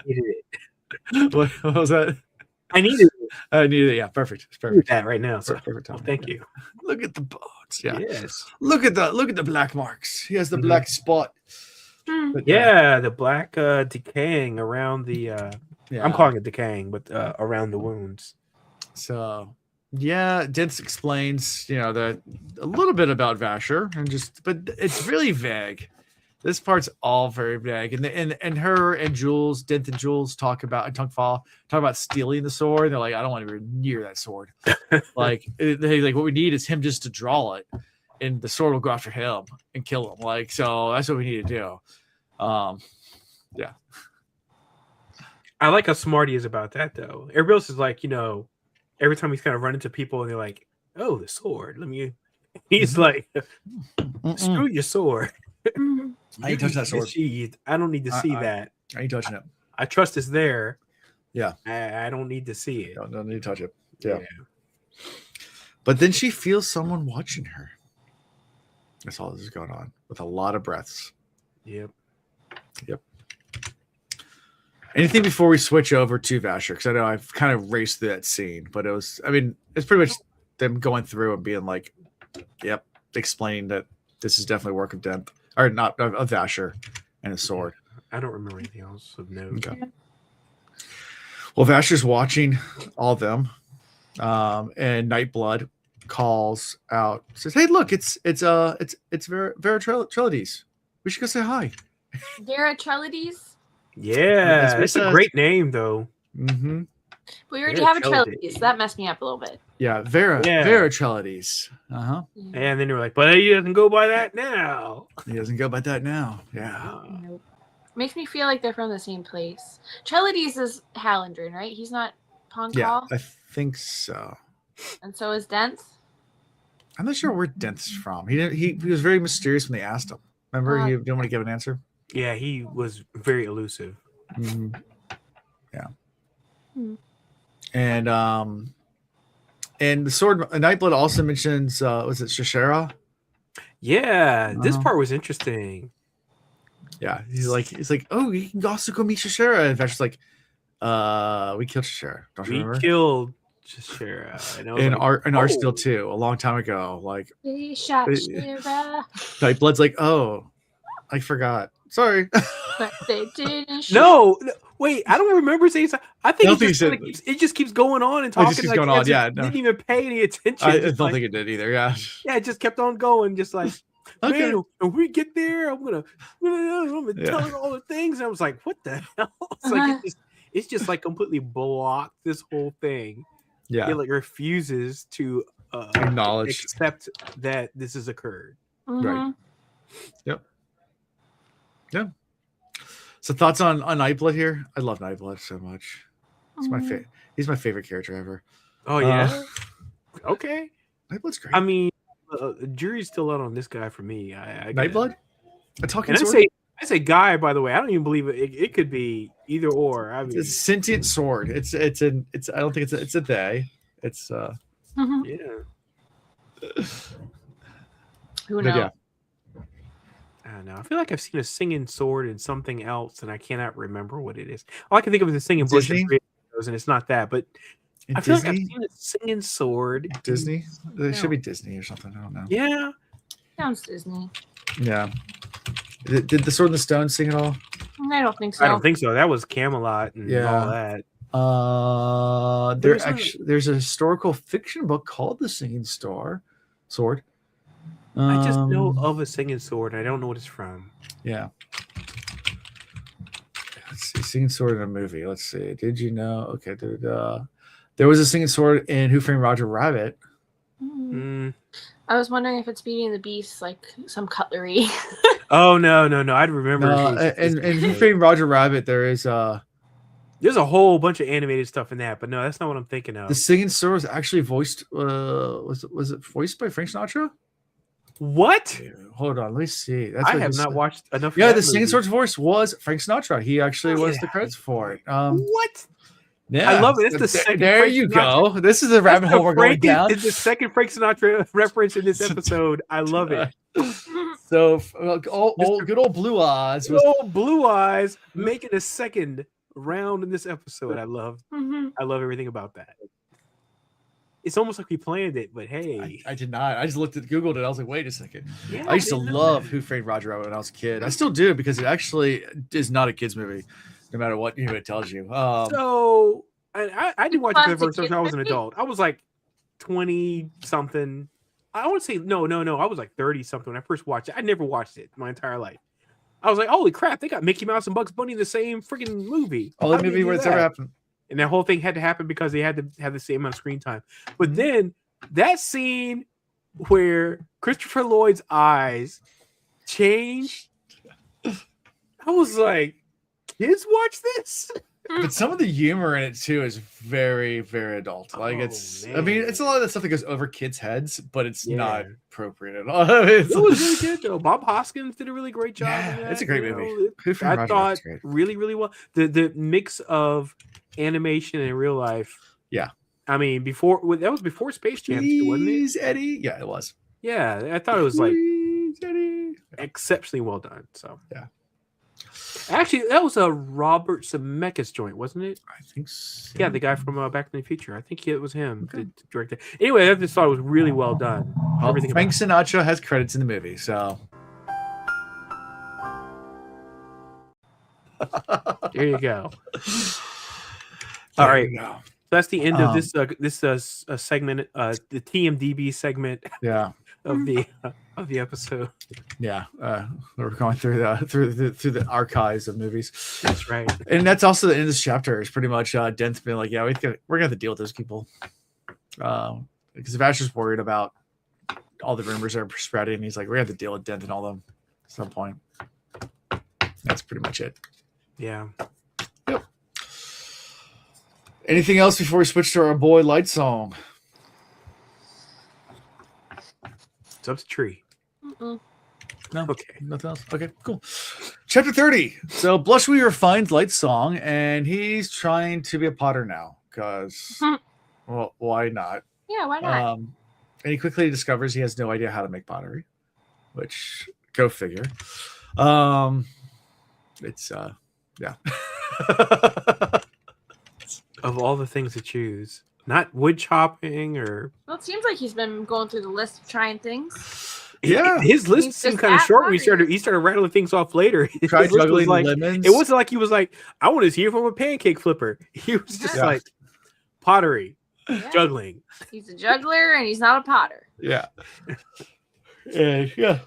needed it. What was that? I needed it. I needed it. Yeah, perfect. It's I need perfect. that right now. So Perfect time. thank you. Look at the bones. Yeah. Yes. Look at the black marks. He has the Mhm. black spot. Hmm. But Yeah, the black decaying around the. yeah. I'm calling it decaying, but around the wounds. So yeah, Denth explains, that a little bit about Vasher but it's really vague. This part's all very vague. And her and Jules, Denth and Jules talk about stealing the sword. They're like, I don't want to be near that sword. Like what we need is him just to draw it, and the sword will go after him and kill him. Like, so that's what we need to do. Yeah. I like how smart he is about that, though. Everybody else is like, every time he's kind of run into people and they're like, "Oh, the sword." He's like, "Screw your sword." I ain't touching that sword. Sheathed. I don't need to see that. I ain't touching it. I trust it's there. Yeah. I don't need to see it. Don't need to touch it. Yeah. But then she feels someone watching her. That's all this is going on with a lot of breaths. Yep. Anything before we switch over to Vasher? Because I know I've kind of raced through that scene, but it's pretty much them going through and being like, yep, explaining that this is definitely work of Denth, or not of Vasher and his sword. I don't remember anything else of note. Okay. Well, Vasher's watching all of them, and Nightblood calls out, says, "Hey, look, it's Vera Trelides. We should go say hi." Vera Trelides? Yeah, That's it's a great name, though. Mm-hmm. We already Vera have a Trelides. Trelides. So that messed me up a little bit. Yeah, Vera Trelides. Uh-huh. And then they were like, "But he doesn't go by that now." He doesn't go by that now. Yeah. Nope. Makes me feel like they're from the same place. Trelides is Hallandrin, right? He's not Ponkal? Yeah, I think so. And so is Denth? I'm not sure where Denth's from. He was very mysterious when they asked him. Remember, he didn't want to give an answer. Yeah, he was very elusive. Mm-hmm. Yeah. Hmm. And the sword Nightblood also mentions was it Shashera? Yeah, this part was interesting. Yeah, he's like, oh, you can also go meet Shashera. And Vasher's like, we killed Shashera. Don't you remember? We killed Shashera. And Arsteel too, a long time ago. Like, They shot Shira, Nightblood's like, oh, I forgot. Sorry. but they didn't shoot. No, wait, I don't remember saying something. I think it just keeps going on and Oh, it talking. just keeps going on. Yeah, no. Didn't even pay any attention. I don't think it did either. Yeah. Yeah, it just kept on going, just like, Okay. man, when we get there, I'm gonna tell her all the things. And I was like, what the hell? It's like it's just like completely blocked this whole thing. Yeah. It like refuses to acknowledge, accept that this has occurred. Mhm. Right. Yep. Yeah. So thoughts on Nightblood here? I love Nightblood so much. It's my favorite. He's my favorite character ever. Oh yeah. Okay. Nightblood's great. I mean, jury's still out on this guy for me. I Nightblood? A talking and sword? I say guy, by the way. I don't even believe it. It could be either or. I mean, It's a sentient sword. It's I don't think it's a they. It's Mhm. yeah. Who but knows? yeah. I don't know. I feel like I've seen a singing sword in something else, and I cannot remember what it is. All I can think of is a singing bush, Disney? and it's not that. But In I feel like Disney? I've seen a singing sword. Disney? It should No. be Disney or something. I don't know. Yeah. Sounds Disney. Yeah. Did the Sword in the Stone sing at all? I don't think so. I don't think so. That was Camelot and all that. There's a historical fiction book called The Singing Sword. I just know of a singing sword, and I don't know what it's from. Yeah. Let's see. Singing sword in a movie. Let's see. Did you know? Okay. There was a singing sword in Who Framed Roger Rabbit. Mm. I was wondering if it's Beauty and the Beast, like some cutlery. Oh no! I'd remember. And Who Framed Roger Rabbit, there's a whole bunch of animated stuff in that, but no, that's not what I'm thinking of. the singing sword was actually voiced. Was it voiced by Frank Sinatra? What? Hold on, let me see. I have not watched enough. Yeah, of that the singing movie. sword's voice was Frank Sinatra. He actually was Yeah. the credits for it. What? Yeah, I love it. That's the second There Frank you Sinatra- go. This is a rabbit hole we're going down. It's the second Frank Sinatra reference in this episode. I love it. So, good old Blue Eyes was Oh, Blue Eyes making a second around in this episode. I love Mhm. everything about that. It's almost like we planned it, but hey, I did not. I just Googled it. I was like, wait a second. yeah, I used to didn't know love that. Who Framed Roger Rabbit when I was a kid. I still do because it actually is not a kids movie, no matter what it tells you. So I didn't watch it for the Fun to first time kids until I was an movie? adult. I was like 20 something. I want to say no. I was like 30 something when I first watched it. I never watched it my entire life. I was like, holy crap, they got Mickey Mouse and Bugs Bunny in the same freaking movie. Only How did they movie do where it's that? ever happened. And that whole thing had to happen because they had to have the same amount of screen time. But then that scene where Christopher Lloyd's eyes changed, I was like, kids watch this? But some of the humor in it too is very, very adult. Like Oh, I mean, man. it's a lot of that stuff that goes over kids' heads, but it's not Yeah. appropriate at all. It was really good though. Bob Hoskins did a really great job. Yeah, in that, it's a great you movie. know. Who Framed I Roger thought Rabbit's great. really, really well. The mix of animation and real life. Yeah. I mean, that was before Space Jam, too, wasn't it? Please, Eddie. Yeah, it was. Yeah, I thought it was like Please, Eddie. exceptionally well done. So Yeah. actually, that was a Robert Zemeckis joint, wasn't it? I think so. Yeah, the guy from Back to the Future. I think it was him Okay. that directed. Anyway, I just thought it was really well done. Well, Everything Frank about Sinatra has credits in the movie, so it. There you go. There All right. we go. That's the end of this segment, the TMDB segment Yeah, of the episode. yeah. We're going through the archives of movies. That's right. And that's also the end of this chapter. Is pretty much Denth being like, yeah, we're gonna have to deal with those people, because Vasher's worried about all the rumors that are spreading. He's like, we're gonna have to deal with Denth and all them at some point. That's pretty much it. Yeah. Anything else before we switch to our boy Lightsong? It's up to Tree. Mm-mm. No. Okay. Nothing else. Okay, cool. Chapter 30. So Blushweaver finds Lightsong, and he's trying to be a potter now because, well, why not? Yeah, why not? And he quickly discovers he has no idea how to make pottery, which go figure. It's yeah. Of all the things to choose, not wood chopping or Well, it seems like he's been going through the list of trying things. Yeah. his list He's seemed just kind of at short. pottery. He started rattling things off later. His Tried list was juggling like, lemons. it wasn't like he was like, I want to hear from a pancake flipper. He was just Yeah. like pottery, Yeah. juggling. He's a juggler and he's not a potter. Yeah. Yeah.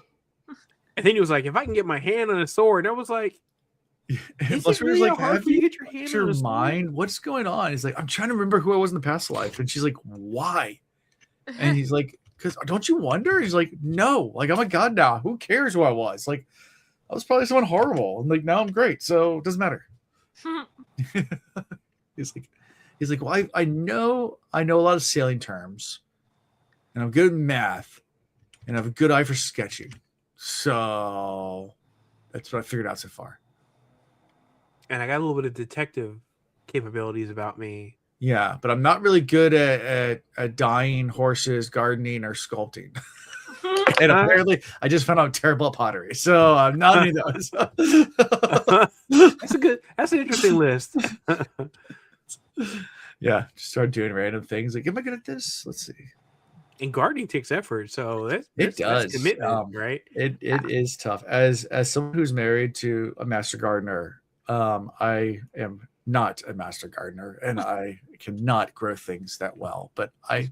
And then he was like, if I can get my hand on a sword, and I was like, is it really hard have for you you to get your hand your on a sword? mind? What's going on? He's like, I'm trying to remember who I was in the past life. And she's like, why? And he's like, because don't you wonder? He's like, no, like I'm a god now. Who cares who I was? Like, I was probably someone horrible. And like now I'm great. So it doesn't matter. He's like, well, I know a lot of sailing terms, and I'm good at math, and I have a good eye for sketching. So that's what I figured out so far. And I got a little bit of detective capabilities about me. Yeah, but I'm not really good at dyeing horses, gardening, or sculpting. And apparently, I just found out I'm terrible at pottery. So I'm not any of those. That's an interesting list. Yeah, just start doing random things. Like, am I good at this? Let's see. And gardening takes effort, so that's does. commitment, right? It is tough. As someone who's married to a master gardener, I am not a master gardener, and I cannot grow things that well. But I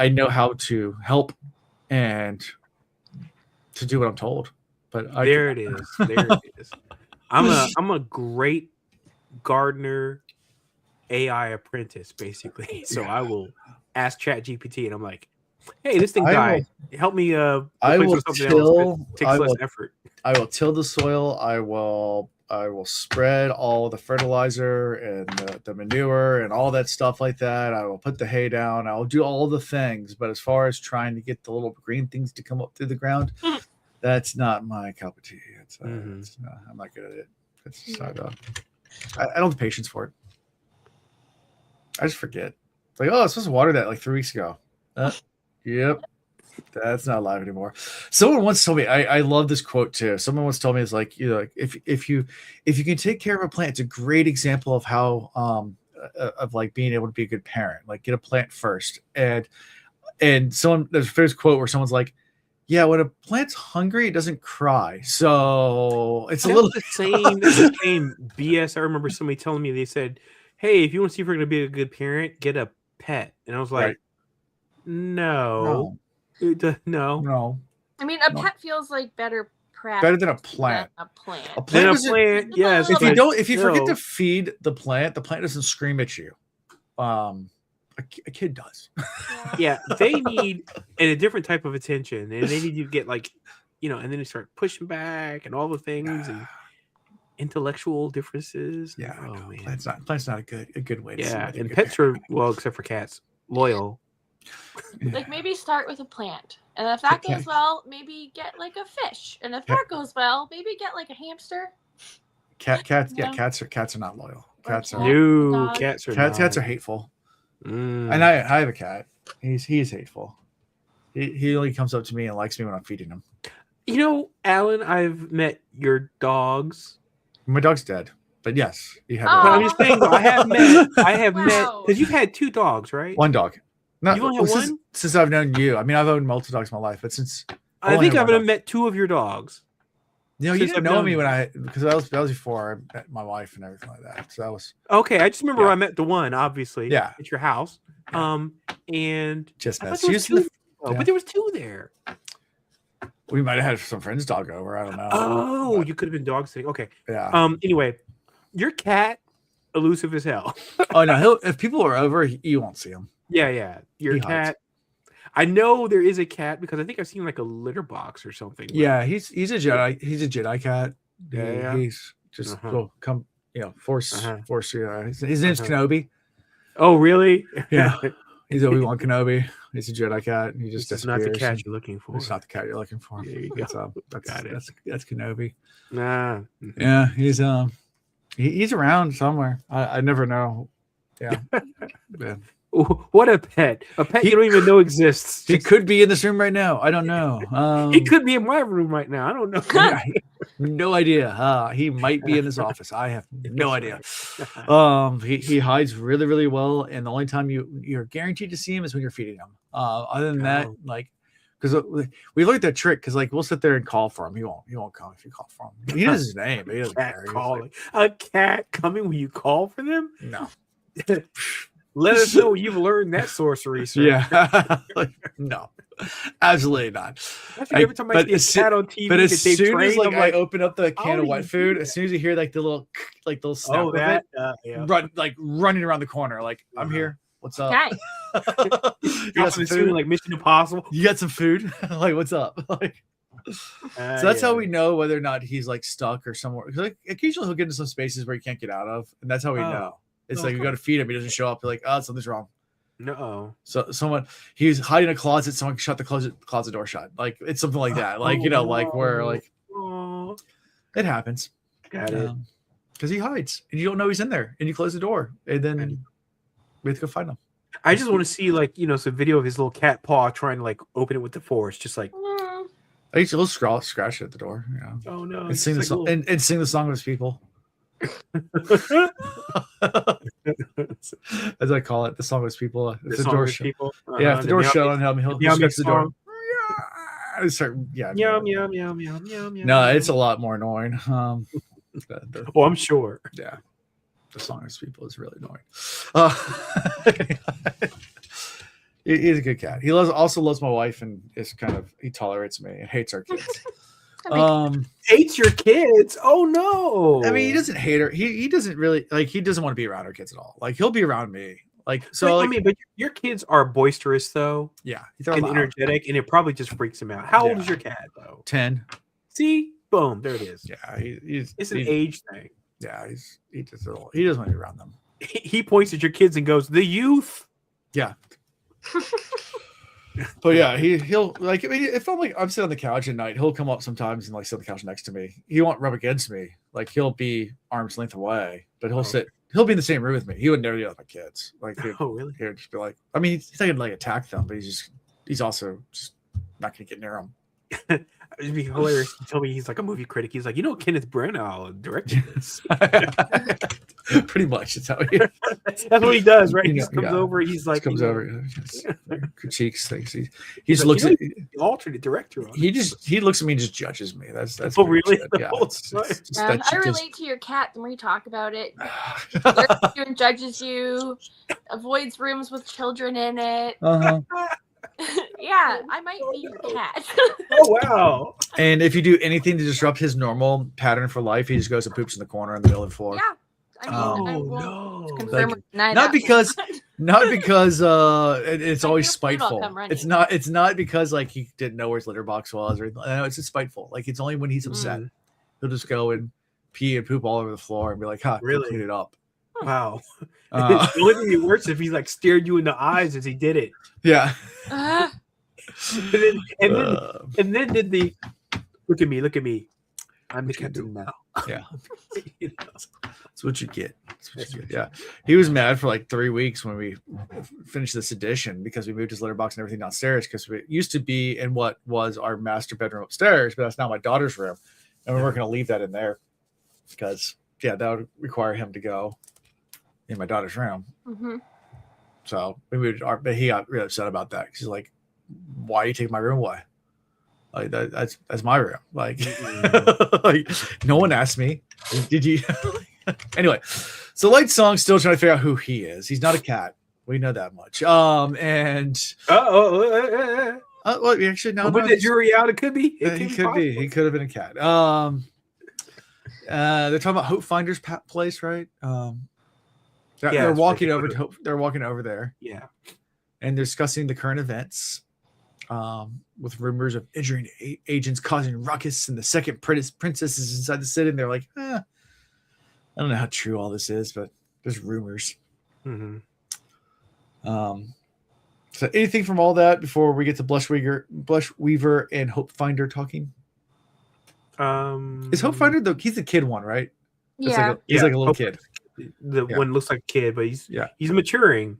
know how to help and to do what I'm told. But There it is. I'm a great gardener AI apprentice, basically. So I will ask ChatGPT, and I'm like, "Hey, this thing died. Help me I replace will with something else that takes less effort." I will till the soil. I will spread all the fertilizer and the manure and all that stuff like that. I will put the hay down. I will do all the things. But as far as trying to get the little green things to come up through the ground, that's not my cup of tea. I'm not good at it. It's just, I don't have the patience for it. I just forget. It's like, oh, I was supposed to water that like 3 weeks ago. Yep. That's not alive anymore. Someone once told me, I love this quote too. Someone once told me, it's like, like if you can take care of a plant, it's a great example of how of like being able to be a good parent. Like, get a plant first. And there's a first quote where someone's like, yeah, when a plant's hungry, it doesn't cry. So it's a little the same BS. I remember somebody telling me, they said, hey, if you want to see if we're going to be a good parent, get a pet. And I was like, right. No. No. I mean, a pet feels like better than a plant. A plant. A plant, yes. If you forget to feed the plant doesn't scream at you. A kid does. Yeah, they need a different type of attention, and they need you to get like, and then they start pushing back and all the things and intellectual differences. Yeah, oh man, plant's not a good way. Yeah, and pets are, well, except for cats, loyal. Like, maybe start with a plant, and if that goes well, maybe get like a fish, and if that goes well, maybe get like a hamster. Cats are not loyal. Cats are hateful. And I have a cat. He's hateful. He only comes up to me and likes me when I'm feeding him. Alan, I've met your dogs. My dog's dead, but yes, he had. But I'm just saying, I have met because you've had 2 dogs, right? One dog. No, you only have one? Since I've known you. I mean, I've owned multiple dogs my life, but since I think I've met 2 of your dogs. You didn't know me because that was before I met my wife and everything like that. So that was okay. I just remember I met the one, obviously. Yeah, at your house. And just met. But there was 2 there. We might have had some friend's dog over. I don't know. Oh, you could have been dog sitting. Okay. Yeah. Anyway, your cat, elusive as hell. Oh no, if people are over, you won't see him. Yeah. Your cat. Hides. I know there is a cat because I think I've seen like a litter box or something. Yeah, he's a Jedi. He's a Jedi cat. Yeah. He's just come. Force. His name's Kenobi. Oh, really? Yeah. He's Obi-Wan Kenobi. He's a Jedi cat. And he just disappears. Not the cat you're looking for. It's not the cat you're looking for. There you go. So that's Kenobi. Nah. Yeah, he's around somewhere. I never know. Yeah. Yeah. What a pet! A pet you don't even know exists. He could be in this room right now. I don't know. He could be in my room right now. I don't know. No idea. He might be in his office. I have no idea. He hides really, really well, and the only time you're guaranteed to see him is when you're feeding him. Other than that, like, because we looked at that trick, because like we'll sit there and call for him. He won't come if you call for him. He knows his name, but he doesn't care. A cat coming when you call for them? No. Let us know you've learned that sorcery, sir. Yeah. No, absolutely not. Every time I see a cat on TV, but as soon as I open up the can of wet food, that? As soon as you hear like the little snap of it, running around the corner, like, I'm here. What's up? Okay. You got some food? Like Mission Impossible. You got some food? Like, what's up? Like, so that's how we know whether or not he's like stuck or somewhere. Because like, occasionally he'll get into some spaces where he can't get out of, and that's how we know. It's like you got to feed him. He doesn't show up. You're like, oh, something's wrong. No. So he's hiding in a closet. Someone shut the closet door shut. Like, it's something like that. Like, where like it happens. Got it. Because he hides and you don't know he's in there, and you close the door, and then we have to go find him. I just want to see some video of his little cat paw trying to like open it with the force, just like. I used to scratch at the door. Yeah. Oh no! And sing the song and sing the song of his people. As I call it, the song of his people. If the door people. Yeah, if the door's shut on him, he'll scratch the door. Yum yum yum yum yum. No, it's a lot more annoying. I'm sure. Yeah, the song of his people is really annoying. He's a good cat. He also loves my wife, and he tolerates me and hates our kids. Hates your kids? Oh no! I mean, he doesn't hate her. He doesn't really he doesn't want to be around our kids at all. Like, he'll be around me. But your kids are boisterous though. Yeah, and energetic, and it probably just freaks him out. How old is your cat though? 10. See, boom, there it is. Yeah, it's an age thing. Yeah, he doesn't want to be around them. He points at your kids and goes, "The youth." Yeah. But yeah, he'll like. I mean, if I'm sitting on the couch at night, he'll come up sometimes and like sit on the couch next to me. He won't rub against me. Like, he'll be arm's length away, but he'll sit. He'll be in the same room with me. He would never do that with my kids. Like, really? He'd just be like, I mean, he's not gonna like attack them, but he's also just not going to get near him. It'd be hilarious. He told me he's like a movie critic. He's like, Kenneth Branagh directed this. Pretty much, that's how he. That's what he does, right? You He know, just comes yeah. over. He's like, Comes over, critiques things. He just like, looks at. the alternate director. On He looks at me and just judges me. That's Oh, pretty really? much it. Yeah. I relate to your cat the more you talk about it. Flirts you and judges you, avoids rooms with children in it. Uh-huh. Yeah, I might be your cat. Oh, wow. And if you do anything to disrupt his normal pattern for life, he just goes and poops in the corner in the middle of the floor. Yeah. I mean, I Oh, won't no. confirm or deny Not that. because it's I always feel food, I'll spiteful. come running. It's not because like he didn't know where his litter box was or anything. No, it's just spiteful. Like it's only when he's upset. He'll just go and pee and poop all over the floor and be like, Really? clean it up. Wow. The only thing that works if he like stared you in the eyes as he did it. Yeah. And then did the look at me. I'm the captain now. Yeah. You know? That's what you get. Yeah. He was mad for like 3 weeks when we finished this edition because we moved his litter box and everything downstairs because it used to be in what was our master bedroom upstairs, but that's now my daughter's room. And we weren't going to leave that in there because, that would require him to go in my daughter's room. Mm-hmm. So we moved but he got really upset about that. He's like, why are you taking my room away? Like that's my room. Like, like no one asked me. Did you? Anyway, so Lightsong's still trying to figure out who he is. He's not a cat. We know that much. Well, Actually, no. with the jury out, it could be. He could be. He could have been a cat. They're talking about Hope Finder's place, right? They're walking over to Hope. They're walking over there. Yeah, and they're discussing the current events. With rumors of injuring agents causing ruckus, and the second princess is inside the city. And they're like, I don't know how true all this is, but there's rumors. Mm-hmm. So anything from all that before we get to Blushweaver and Hope Finder talking? Is Hope Finder he's the kid one, right? Yeah. He's like a little kid. The one looks like a kid, but he's maturing.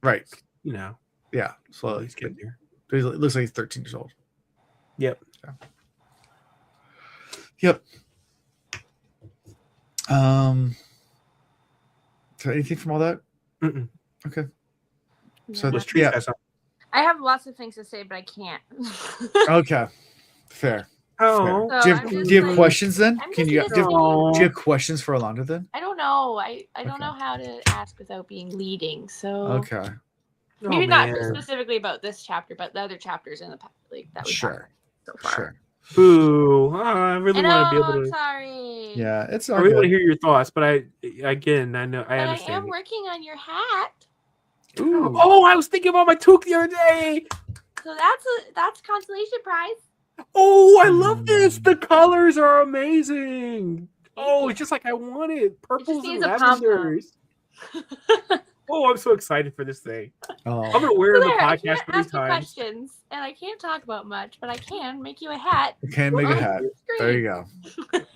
Right. You know. Yeah. So he's getting there. It looks like he's 13 years old. Yep. Yep. So anything from all that? Mm-mm. Okay. Yeah. So I have lots of things to say, but I can't. Okay. Fair. Oh. Fair. So Do you have questions then? I'm Do just you gonna have questions for Alonda then? I don't know. I don't know how to ask without being leading. So Okay. maybe not specifically about this chapter, but the other chapters in the like that we Sure. so far. Sure. Boo. I really want to be able to. I'm sorry. Yeah, it's I all really want to good. hear your thoughts, but I know I But I understand. am working on your hat. Ooh. Oh, I was thinking about my toque the other day. So that's consolation prize. Oh, I love this. The colors are amazing. Oh, it's just like I wanted. Purples and needs a pom-pom. lavenders. Oh, I'm so excited for this thing. Oh. I'm gonna wear it in the I podcast can't many ask you times. questions, and I can't talk about much, but I can make you a hat. You can make a hat. Great. There you go.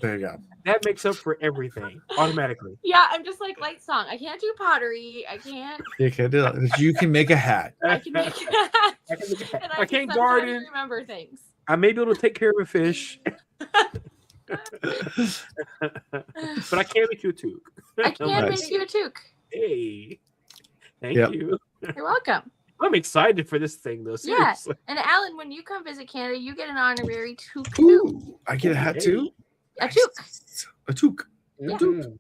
There you go. That makes up for everything automatically. Yeah, I'm just like Lightsong. I can't do pottery. I can't. You can do that. You can make a hat. I can make a hat. I can make a hat. And I can't sometimes garden. remember things. I may be able to take care of a fish, but I can't make you a toque. I can Nice. make you a toque. Hey, thank Yep. you. You're welcome. I'm excited for this thing, though. Yeah. Seriously. And Alan, when you come visit Canada, you get an honorary toque. Ooh, I get a hat too. A toque. A toque. Yeah. Mhm.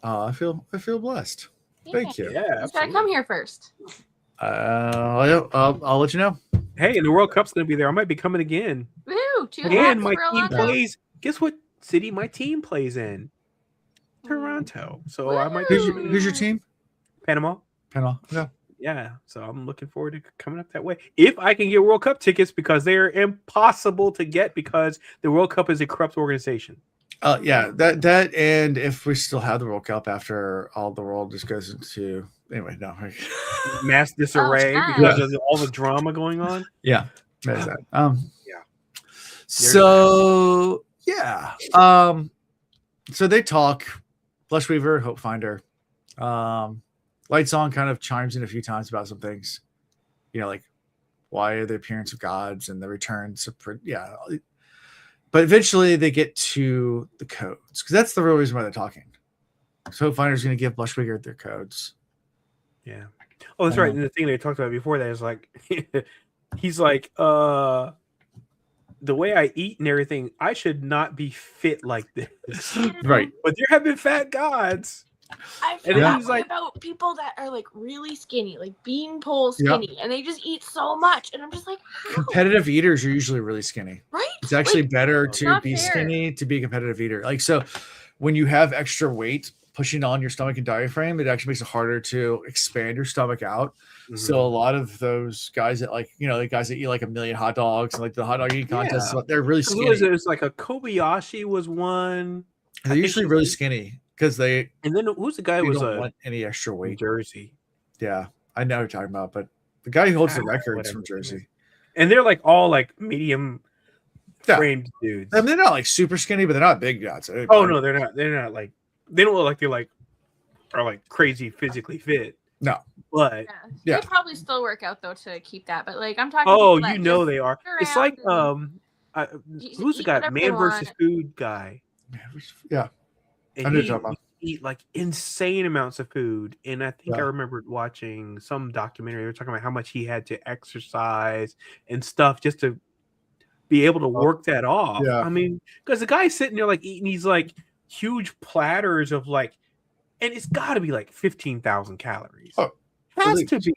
I feel blessed. Thank you. Yeah, You gotta absolutely. come here first. I'll let you know. Hey, and the World Cup's gonna be there. I might be coming again. Woo! 2 And hats my for team Alonda. plays. Guess what city my team plays in? Toronto. So I might. Who's your team? Panama. Panama. Yeah. Yeah. So I'm looking forward to coming up that way. If I can get World Cup tickets, because they are impossible to get because the World Cup is a corrupt organization. Yeah. That and if we still have the World Cup after all the world just goes into anyway. No. Mass disarray nice. because of all the drama going on. Yeah. There's that. Yeah. So yeah. So they talk. Blushweaver, Hope Finder. Lightsong kind of chimes in a few times about some things. You know, like why the appearance of gods and the returns of but eventually they get to the codes because that's the real reason why they're talking. So Finder's going to give Blushwigger their codes. Yeah. Oh, that's right. And the thing they talked about before that is like, he's like, the way I eat and everything, I should not be fit like this. Right. But there have been fat gods. I feel that way about people that are like really skinny, like beanpole skinny, and they just eat so much. And I'm just like, how? Competitive eaters are usually really skinny. Right? It's actually better to be fair. skinny to be a competitive eater. Like, so when you have extra weight pushing on your stomach and diaphragm, it actually makes it harder to expand your stomach out. Mm-hmm. So a lot of those guys that like, you know, the guys that eat like 1 million hot dogs and like the hot dog eating contests, they're really skinny. It was like a Kobayashi was one. And they're usually really skinny because they. And then who's the guy who don't want any extra weight? From Jersey. Yeah, I know what you're talking about, but the guy who holds the records from Jersey. And they're like all like medium framed dudes. I mean, they're not like super skinny, but they're not big guys. Oh no, they're not. They're not like they don't look like they like are like crazy physically fit. No, but they probably still work out though to keep that. But like I'm talking. Oh, you know they are. It's like who's the guy? Man versus Food guy. Yeah, and he eat like insane amounts of food. And I think I remembered watching some documentary. They were talking about how much he had to exercise and stuff just to be able to work that off. Yeah. I mean, because the guy's sitting there like eating these like huge platters of like, and it's got to be like 15,000 calories. Oh, has to be.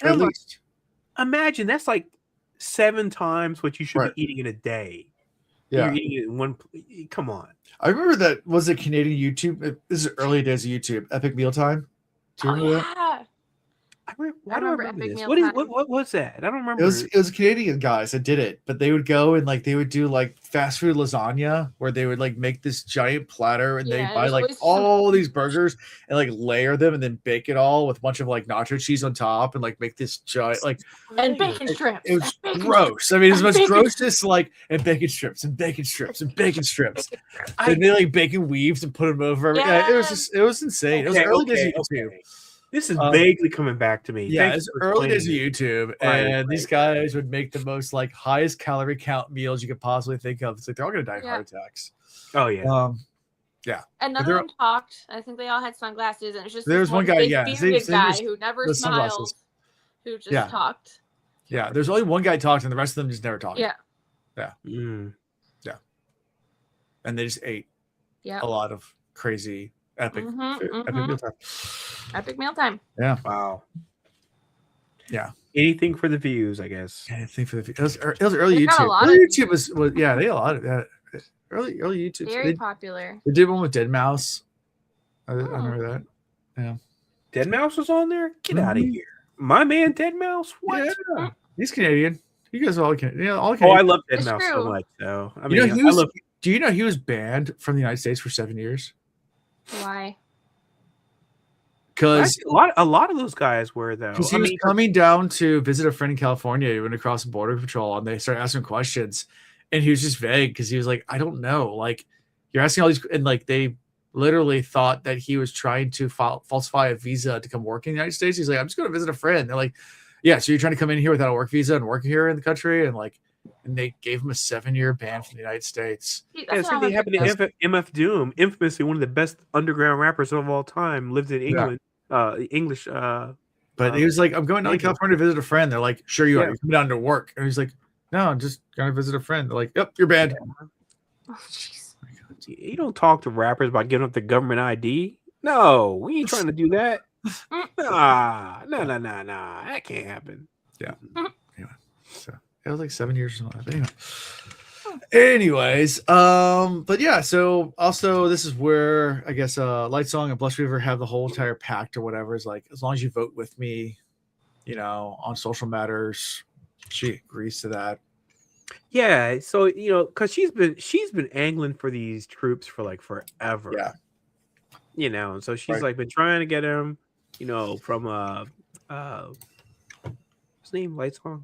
At least. Imagine that's like 7 times what you should be eating in a day. Yeah. You're eating it in one. Come on. I remember that was a Canadian YouTube. This is early days of YouTube. Epic Mealtime. Do you remember that? I remember Epic Mealtime. What was that? I don't remember. It was Canadian guys that did it, but they would go and like they would do like fast food lasagna where they would like make this giant platter and they buy like all these burgers and like layer them and then bake it all with a bunch of like nacho cheese on top and like make this giant like and bacon strips. It was gross. I mean, it's much grossness like and bacon strips and bacon strips and bacon strips. And they like bacon weaves and put them over. Yeah, it was insane. It was early days of YouTube. This is vaguely coming back to me. Yeah, it's early days of YouTube, and these guys would make the most like highest calorie count meals you could possibly think of. It's like they're all gonna die of heart attacks. Oh yeah, yeah. And none of them talked. I think they all had sunglasses, and it's just there's one guy, bearded guy who never smiled, who just talked. Yeah, there's only one guy talked, and the rest of them just never talked. Yeah, yeah, yeah, and they just ate a lot of crazy. Epic mealtime. Epic mealtime. Yeah. Wow. Yeah. Anything for the views, I guess. Anything for the views. It was early YouTube. Early YouTube was they had a lot of that. Early YouTube. Very popular. They did one with Dead Mouse. I remember that. Yeah. Dead Mouse was on there? Get out of here. My man Dead Mouse? What? Yeah. He's Canadian. You guys are all Canadian. All Canadian. Oh, I love Dead Mouse so much though. I mean, do you know he was banned from the United States for 7 years? Why? Because a lot of those guys were though. Because he was coming down to visit a friend in California. He went across the border patrol, and they started asking questions, and he was just vague because he was like, "I don't know." Like, you're asking all these, and like they literally thought that he was trying to falsify a visa to come work in the United States. He's like, "I'm just going to visit a friend." They're like, "Yeah, so you're trying to come in here without a work visa and work here in the country?" And like. And they gave him a 7-year ban from the United States. Yeah, it's something happened to MF Doom, infamously one of the best underground rappers of all time, lived in England, English. But he was like, I'm going down to California to visit a friend. They're like, sure you are. You're coming down to work. And he's like, no, I'm just going to visit a friend. They're like, yep, you're banned. Oh, jeez. You don't talk to rappers about giving up the government ID. No, we ain't trying to do that. No. That can't happen. Yeah. Anyway, so. It was like 7 years or something. Anyways, but yeah, so also this is where I guess Lightsong and Blushwigger have the whole entire pact or whatever. Is like as long as you vote with me, you know, on social matters, she agrees to that. Yeah, so you know, because she's been angling for these troops for like forever. Yeah. You know, so she's like been trying to get him, you know, from his name Lightsong.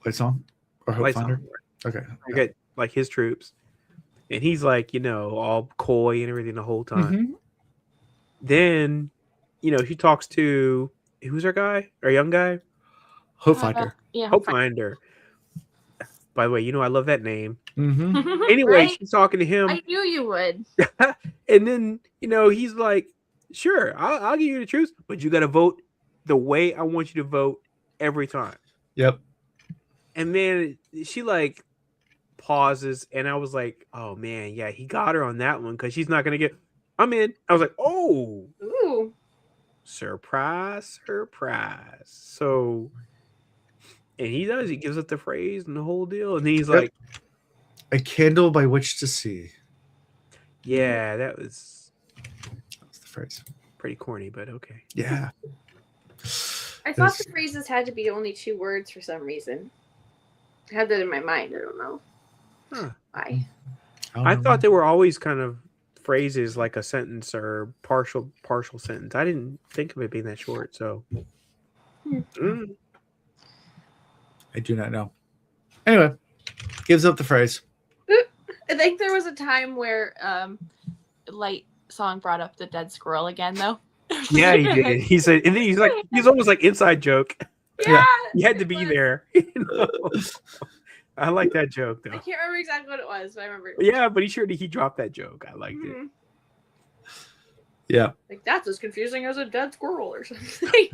Lightsong or Hope Finder? Okay. I get like his troops. And he's like, you know, all coy and everything the whole time. Mm-hmm. Then, you know, he talks to who's our guy? Our young guy? Hope Finder. Yeah. Hope Finder. By the way, you know I love that name. Mm-hmm. Anyway, Right? she's talking to him, I knew you would. and then he's like, "Sure, I'll give you the truth, but you got to vote the way I want you to vote every time." Yep. And then she like pauses, and I was like, "Oh man, yeah, he got her on that one because she's not gonna get." I'm in. I was like, "Oh, Ooh. surprise, surprise!" So, and he does. He gives us the phrase and the whole deal, and then he's Yep. like, A candle by which to see. "Yeah, that's That's the phrase. pretty corny, but okay." Yeah. I thought the phrases had to be only 2 words for some reason. I had that in my mind. I don't know Huh. why. I thought they were always kind of phrases like a sentence or partial sentence. I didn't think of it being that short. So, I do not know. Anyway, gives up the phrase. I think there was a time where Lightsong brought up the dead squirrel again, though. yeah, he did. He said, and then he's almost like inside joke. Yeah, You had to be there. I like that joke I though. can't remember exactly what it was, but I remember. Yeah, but he dropped that joke. I liked it. Mhm. Yeah. Like that's as confusing as a dead squirrel or something.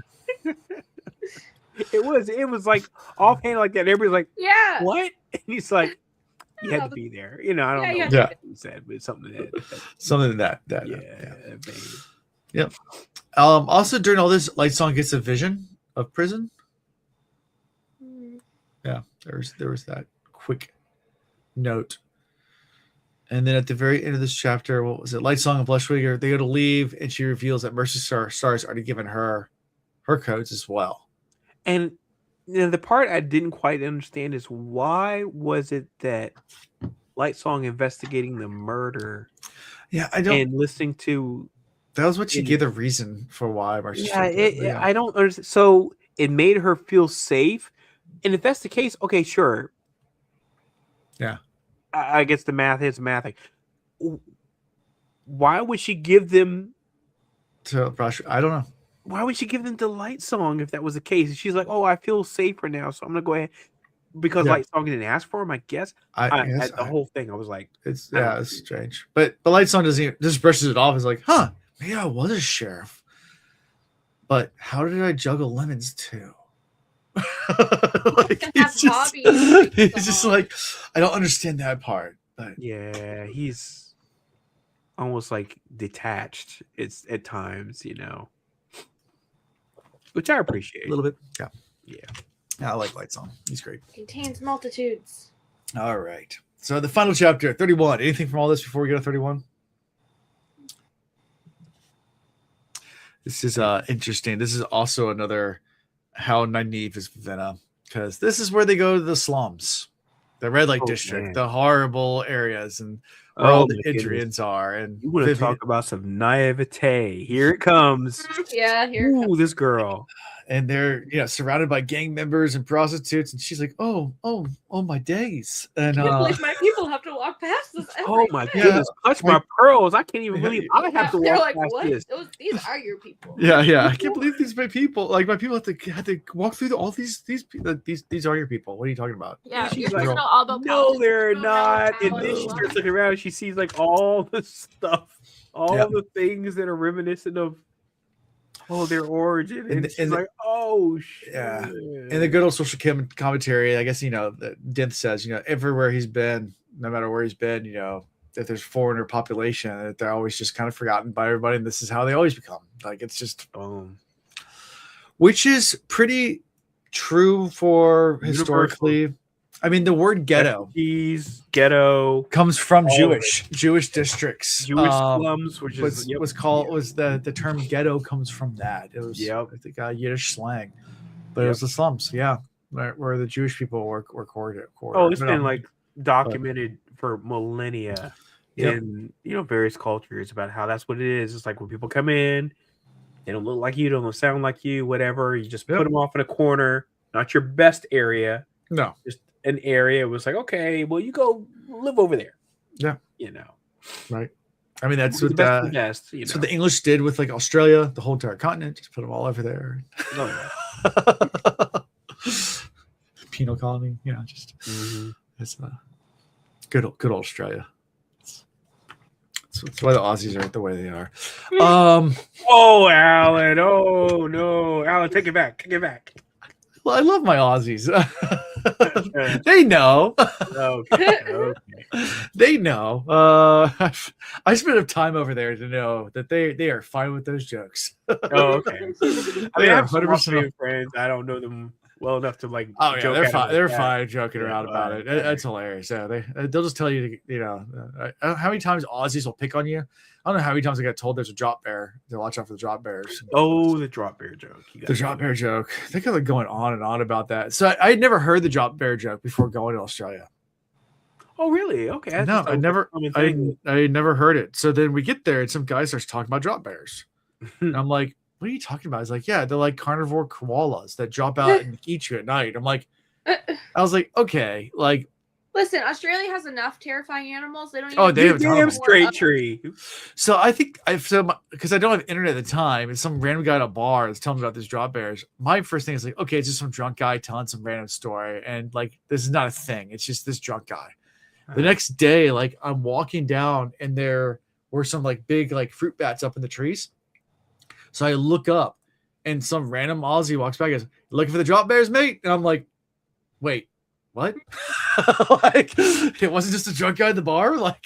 It was like offhand like that. Everybody's like, Yeah. "What?" And he's like, "You had Yeah, to be there." I don't know yeah, what he said, but it's something that Something that. yeah. Yep. Also, during all this, Lightsong gets a vision of prison. Mm. Yeah, there was that quick note. And then at the very end of this chapter, what was it? Lightsong and Blushwigger, they go to leave, and she reveals that Mercy Star's already given her codes as well. And the part I didn't quite understand is why was it that Lightsong investigating the murder? Yeah, I don't. And listening to That was what she gave the reason for why Mercy Star. I don't understand. So it made her feel safe, and if that's the case, okay, sure. Yeah, I guess the math is mathing. Why would she give them? I don't know. Why would she give them the Lightsong if that was the case? She's like, "Oh, I feel safer now, so I'm gonna go ahead." Because Lightsong didn't ask for him, I guess. The whole thing, I was like, it's strange. But Lightsong just brushes it off. It's like, huh, maybe I was a sheriff. But how did I juggle lemons too? Like, he's just like, I don't understand that part. But yeah, he's almost like detached. It's at times, which I appreciate a little bit. Yeah. I like Lightsong. He's great. Contains multitudes. All right. So the final chapter, 31. Anything from all this before we go to 31? This is interesting. This is also another how naive is Vivenna, because this is where they go to the slums, the red light district, the horrible areas, and where all the Idrians are. And you want to talk about some naivete? Here it comes. Yeah, here. Ooh, this girl. And they're surrounded by gang members and prostitutes, and she's like, "Oh, my days!" And I can't believe my people have to walk past this. Oh my goodness! Clutch my pearls! I can't even believe I have to They're walk like, past what? this. These are your people. Yeah. I can't believe these are my people. Like my people had to walk through all these are your people. What are you talking about? Yeah, She's you're like, supposed to know all about no, politics. they're You don't know not. how And then it she was. starts looking around. She sees like all the stuff, the things that are reminiscent of their origin, and she's like, "Oh shit!" Yeah, and the good old social commentary. I guess that Denth says, everywhere he's been, no matter where he's been, that there's foreigner population, that they're always just kind of forgotten by everybody, and this is how they always become. Like it's just, which is pretty true for historically. I mean, the word ghetto comes from Jewish districts, Jewish slums, which was the term ghetto comes from that. It was I think Yiddish slang, but it was the slums, where the Jewish people were quartered. It's been like documented for millennia in various cultures about how that's what it is. It's like when people come in, they don't look like you, don't sound like you, whatever. You just put them off in a corner, not your best area. No, just an area. Was like, okay, well, you go live over there. Yeah, right. I mean, that's what the best. That's what the English did with like Australia, the whole entire continent. Just put them all over there. Penal colony, just it's good old Australia. That's why the Aussies are the way they are. Oh, Alan! Oh no, Alan, take it back. Well, I love my Aussies. They know. Okay. They know. I spent enough time over there to know that they are fine with those jokes. Oh, okay. I They mean, I are have some 100% Australian friends. I don't know them well enough to like. Oh yeah, joke they're at them fine. like They're that. fine joking Yeah, around about it. right. It's hilarious. Yeah, they'll just tell you, how many times Aussies will pick on you. I don't know how many times I got told there's a drop bear. To watch out for the drop bears. Oh, the drop bear joke. The drop bear joke. They kind of going on and on about that. So I had never heard the drop bear joke before going to Australia. Oh, really? Okay. That's No, just I a never, common thing. I never heard it. So then we get there and some guy starts talking about drop bears. And I'm like, what are you talking about? He's like, yeah, they're like carnivore koalas that drop out and eat you at night. I'm like, I was like, okay, like. Listen, Australia has enough terrifying animals. They don't. Oh, even they have damn straight tree. So I think because I don't have internet at the time, and some random guy at a bar is telling me about these drop bears. My first thing is like, okay, it's just some drunk guy telling some random story, and like this is not a thing. It's just this drunk guy. The next day, like I'm walking down, and there were some like big like fruit bats up in the trees. So I look up, and some random Aussie walks by and goes, "Looking for the drop bears, mate?" And I'm like, "Wait, what?" Like it wasn't just a drunk guy at the bar. Like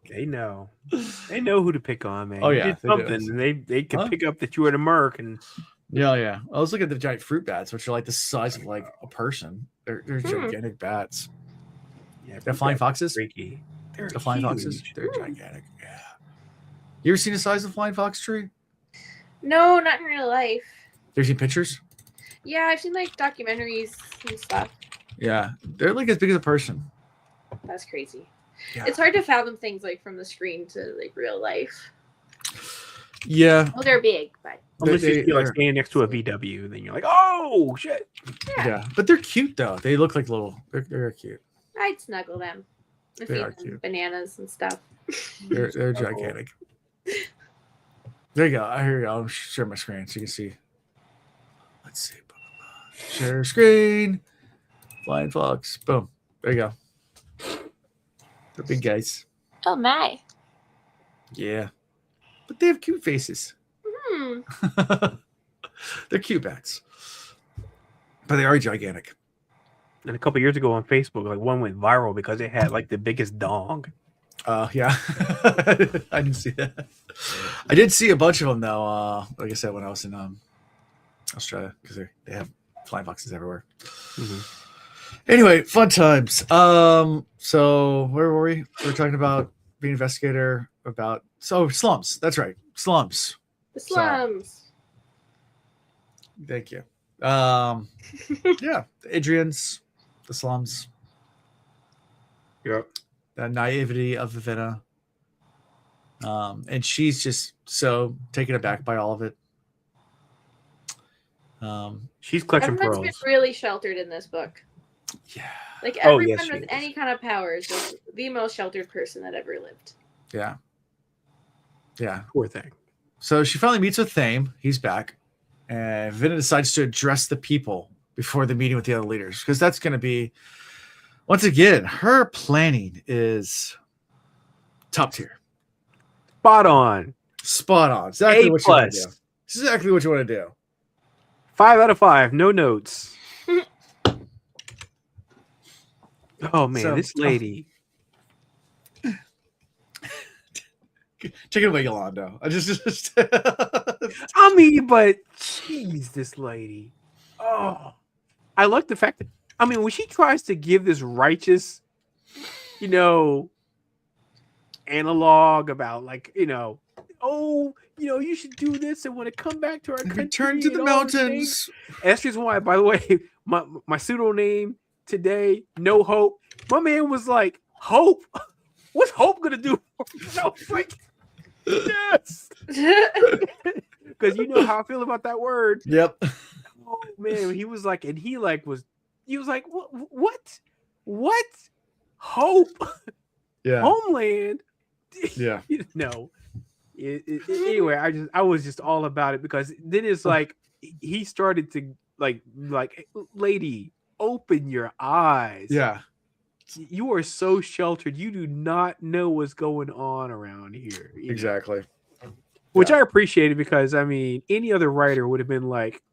they know who to pick on, man. Oh You yeah, did something, and they can pick up that you were at a merc, and yeah. I was looking at the giant fruit bats, which are like the size of like a person. They're gigantic bats. yeah, The flying foxes. freaky. They're The flying huge. foxes. They're gigantic. Yeah. You ever seen the size of a flying fox tree? No, not in real life. You ever seen pictures? Yeah, I've seen like documentaries and stuff. Yeah, they're like as big as a person. That's crazy. Yeah. It's hard to fathom things like from the screen to like real life. Yeah. Well, they're big, but Unless you feel like they're- standing next to a VW, then you're like, oh shit. Yeah, but they're cute though. They look like little. They're cute. I'd snuggle them. And They feed are them cute. bananas and stuff. They're gigantic. There you go. Here you go. I'll share my screen so you can see. Let's see. Share screen. Flying fox. Boom. There you go. They're big guys. Oh my. Yeah. But they have cute faces. They're cute bats. But they are gigantic. And a couple years ago on Facebook, like one went viral because it had like the biggest dong. Yeah. I didn't see that. I did see a bunch of them though. Like I said, when I was in Australia, because they have flying foxes everywhere. Anyway, fun times. So where were we? We were talking about being an investigator about slums. That's right, slums. The slums. Thank you. Yeah, the Adrians, the slums. Yep. The naivety of Vivenna. And she's just so taken aback by all of it. She's clutching Everyone's pearls. been really sheltered in this book. Yeah. Like Oh, everyone yes, she with is. any kind of powers is the most sheltered person that ever lived. Yeah. Yeah. Poor thing. So she finally meets with Thame. He's back. And Vivenna decides to address the people before the meeting with the other leaders. Because that's going to be, once again, her planning is top tier. Spot on. Spot on. Exactly A what you want to plus. do. Exactly what you want to do. 5 out of 5. No notes. Oh man, So- this lady. Take it away, Yolando. I just I mean, but jeez, this lady. Oh, I like the fact that when she tries to give this righteous, analog about you should do this and want to come back to our country. return to the and all these things. mountains. That's just why, by the way, my pseudonym today, No Hope. My man was like, Hope? What's Hope gonna do? I was like, yes, because you know how I feel about that word. Yep. Oh man, he was like, he was like, what? Hope? Yeah. Homeland? Yeah. No. Anyway, I was just all about it because then it's like he started to like, lady, open your eyes. Yeah. You are so sheltered. You do not know what's going on around here. You know? Exactly. Which I appreciated because, I mean, any other writer would have been like,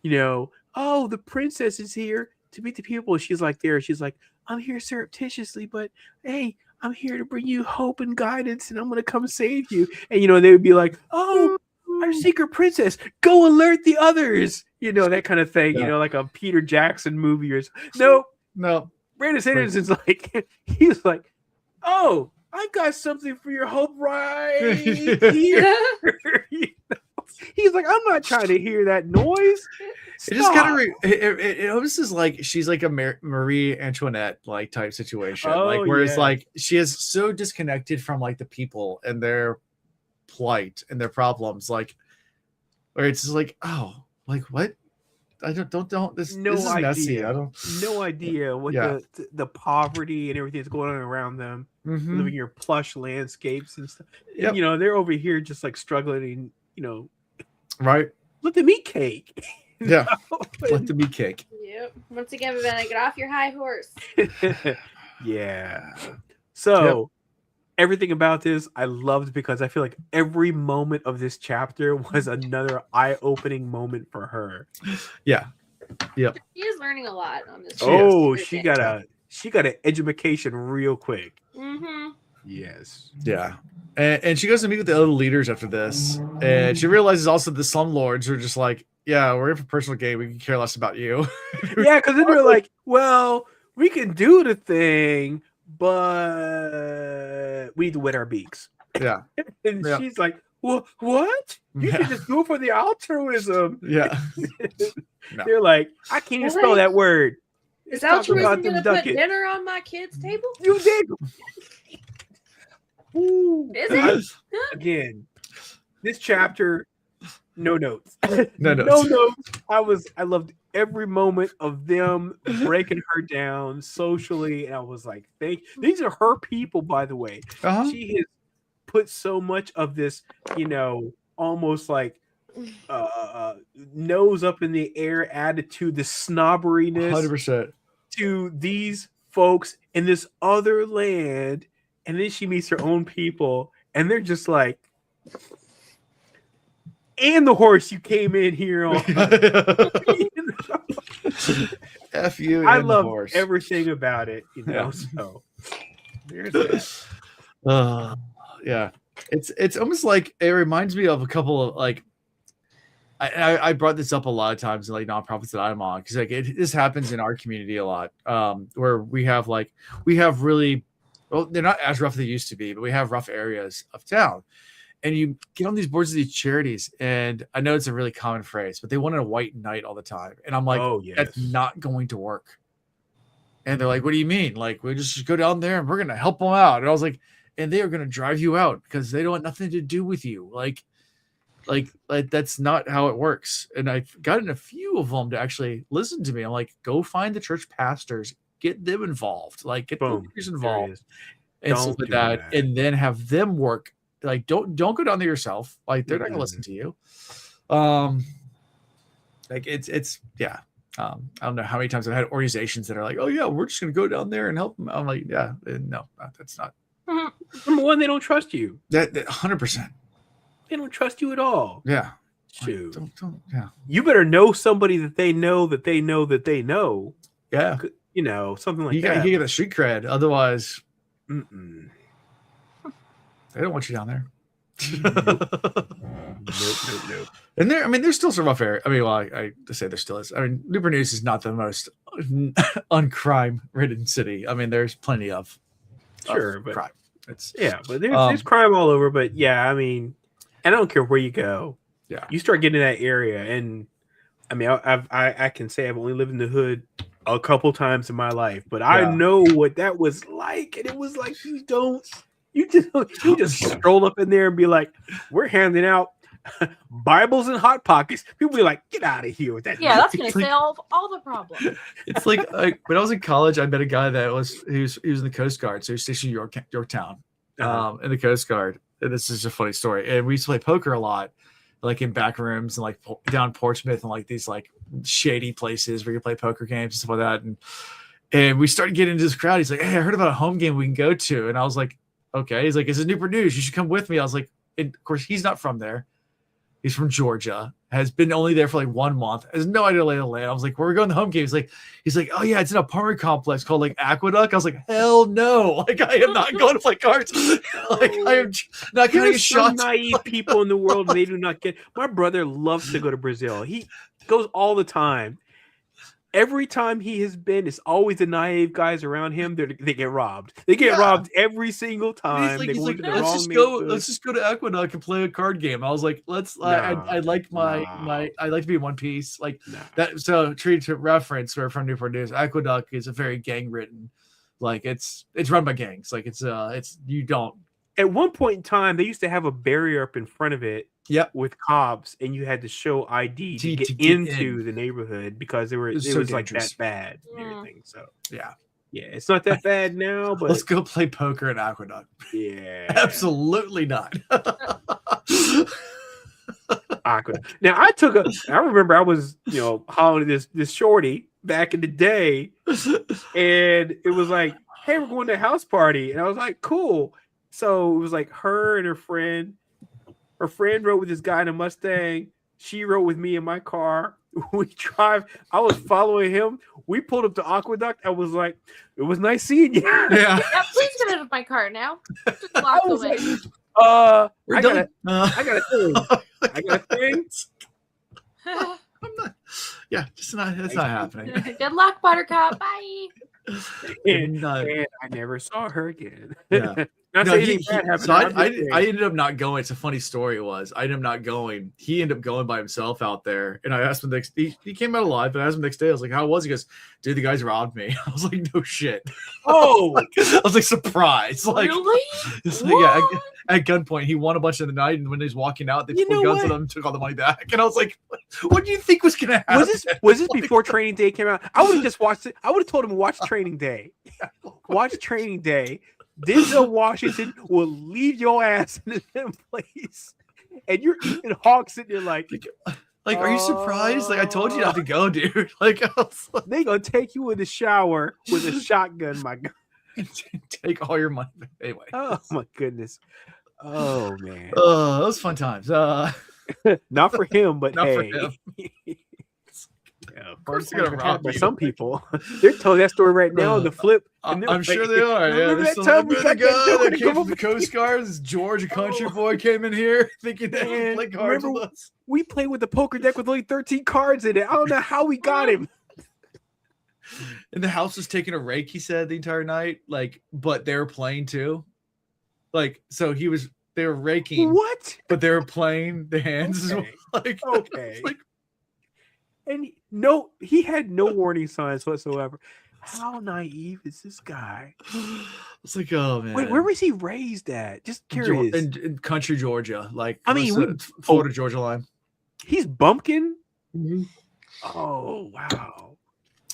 you know, oh, the princess is here to meet the people. She's like, she's like, I'm here surreptitiously, but hey, I'm here to bring you hope and guidance, and I'm going to come save you. And, you know, they would be like, oh, our secret princess, go alert the others. You know, that kind of thing, you know, like a Peter Jackson movie or something. No. Brandon Sanderson's like, he's like, oh, I've got something for your hope right here. You know? He's like, I'm not trying to hear that noise. Stop. It just kind of it almost is like she's like a Marie Antoinette like type situation, like whereas like she is so disconnected from like the people and their plight and their problems, like where it's just like, oh, like what? I don't this is messy. I don't no idea what the poverty and everything that's going on around them, living in your plush landscapes and stuff. And, you know, they're over here just like struggling, you know, right? Let them eat cake. Yeah, let them eat cake. Yep. Once again, Vivenna, get off your high horse. Yeah. So everything about this I loved because I feel like every moment of this chapter was another eye-opening moment for her. Yeah. Yep. She is learning a lot on this. She got an education real quick. Yes. Yeah. And she goes to meet with the other leaders after this, and she realizes also the slumlords are just like, yeah, we're in for personal gain. We can care less about you. Yeah, because then they're like, well, we can do the thing, but we need to wet our beaks. Yeah. And she's like, well, what? You can just go for the altruism. Yeah. No. They're like, I can't even spell that word. Is altruism going to put dinner on my kid's table? You did. Is it? Again, this chapter, no notes. No notes. No notes. I loved every moment of them breaking her down socially, and I was like, these are her people, by the way. She has put so much of this, you know, almost like nose up in the air attitude, the snobberiness 100% to these folks in this other land, and then she meets her own people, and they're just like, and the horse you came in here on. F you. I love everything about it, you know. So there's that. Yeah, it's almost like it reminds me of a couple of like I brought this up a lot of times in like nonprofits that I'm on, because like this happens in our community a lot, where we have really, well, they're not as rough as they used to be, but we have rough areas of town. And you get on these boards of these charities, and I know it's a really common phrase, but they want a white knight all the time. And I'm like, that's not going to work. And they're like, what do you mean? Like, we just go down there and we're going to help them out. And I was like, and they are going to drive you out because they don't want nothing to do with you. Like that's not how it works. And I've gotten a few of them to actually listen to me. I'm like, go find the church pastors, get them involved, like get the leaders involved and stuff like that. And then have them work. Like, don't go down there yourself. Like, they're not gonna listen to you. Like it's I don't know how many times I've had organizations that are like, oh yeah, we're just gonna go down there and help them. I'm like, yeah, no, that's not. Number one, they don't trust you. That 100%. They don't trust you at all. Yeah. Shoot. Don't, yeah. You better know somebody that they know that they know that they know. Yeah. You know, something like that. You get a street cred. Otherwise, they don't want you down there. Nope. And there's still some rough area. I mean, well, I say there still is. I mean, Newport News is not the most uncrime-ridden city. I mean, there's plenty of but crime. But there's crime all over. But yeah, I mean, and I don't care where you go. Yeah, you start getting in that area, and I mean, I can say I've only lived in the hood a couple times in my life, but I know what that was like, and it was like you just stroll up in there and be like, we're handing out Bibles and Hot Pockets. People be like, get out of here with that. Yeah, that's gonna solve all the problems. It's like when I was in college, I met a guy that he was in the Coast Guard, so he was stationed in Yorktown, in the Coast Guard. And this is a funny story. And we used to play poker a lot. like in back rooms and like down Portsmouth and like these like shady places where you play poker games and stuff like that. And we started getting into this crowd. He's like, "Hey, I heard about a home game we can go to." And I was like, "Okay." He's like, "It's a Newport News. You should come with me." I was like, and of course, he's not from there. He's from Georgia. Has been only there for like 1 month. Has no idea lay of the land. I was like, "Where are we going to the home game?" He's like, "Oh yeah, it's an apartment complex called like Aqueduct." I was like, "Hell no! Like I am not going to play cards. Like I am not going to get Some shots." naive people in the world, and they do not get. My brother loves to go to Brazil. He goes all the time. Every time he has been, it's always the naive guys around him. They get robbed. They get robbed every single time. He's like, let's just go to Aqueduct and play a card game. I was like, I like I like to be in one piece like that. So to reference, we're from Newport News. Aqueduct is a very gang ridden, like it's run by gangs. Like it's you don't. At one point in time, they used to have a barrier up in front of it. Yep. With cops, and you had to show ID to get into the neighborhood because it was like that bad and everything. So yeah, it's not that bad now. But let's go play poker at Aqueduct. Yeah, absolutely not. Aqueduct. Now I remember I was hollering this shorty back in the day, and it was like, "Hey, we're going to a house party," and I was like, "Cool." So it was like her and her friend. Her friend rode with this guy in a Mustang. She rode with me in my car. We drive. I was following him. We pulled up to Aqueduct. I was like, "It was nice seeing you." Yeah. Please get out of my car now. Just walk away. I got a thing. I got a thing. I'm not. Yeah, it's not happening. Good luck, Buttercup. Bye. And I never saw her again. Yeah. I ended up not going. It's a funny story. I ended up not going. He ended up going by himself out there. And I asked him he came out alive, but I asked him the next day. I was like, "How was he?" He goes, "Dude, the guys robbed me." I was like, "No shit." Oh, I was like, surprised. Like, really? It's like, yeah, at gunpoint, he won a bunch of the night, and when he was walking out, they put guns at him, took all the money back. And I was like, "What do you think was gonna happen?" Was this before Training Day came out? I would have just watched it. I would have told him watch Training Day. Watch Training Day. Denzel Washington will leave your ass in the same place, and you're eating hog sitting there like, are you surprised? Like, I told you not to go, dude. Like, they gonna take you in the shower with a shotgun, my God. Take all your money. Anyway. Oh my goodness. Oh man. That was fun times. Not for him, but not hey. for him. Yeah, of course they're gonna rob you. Some people, they're telling that story right now on the flip. And I'm sure they are. Yeah, that time we got that came from the Coast Guard. This George, a country boy, came in here thinking they would play cards with us. We played with the poker deck with only 13 cards in it. I don't know how we got him. And the house was taking a rake, he said, the entire night. Like, but they were playing too. Like, so they were raking. What? But they were playing the hands. Okay. Like, okay. Like, and he had no warning signs whatsoever. How naive is this guy? It's like, oh man. Wait, where was he raised at? Just curious. In country Georgia, like I mean, Florida Georgia line. He's bumpkin. Mm-hmm. Oh wow,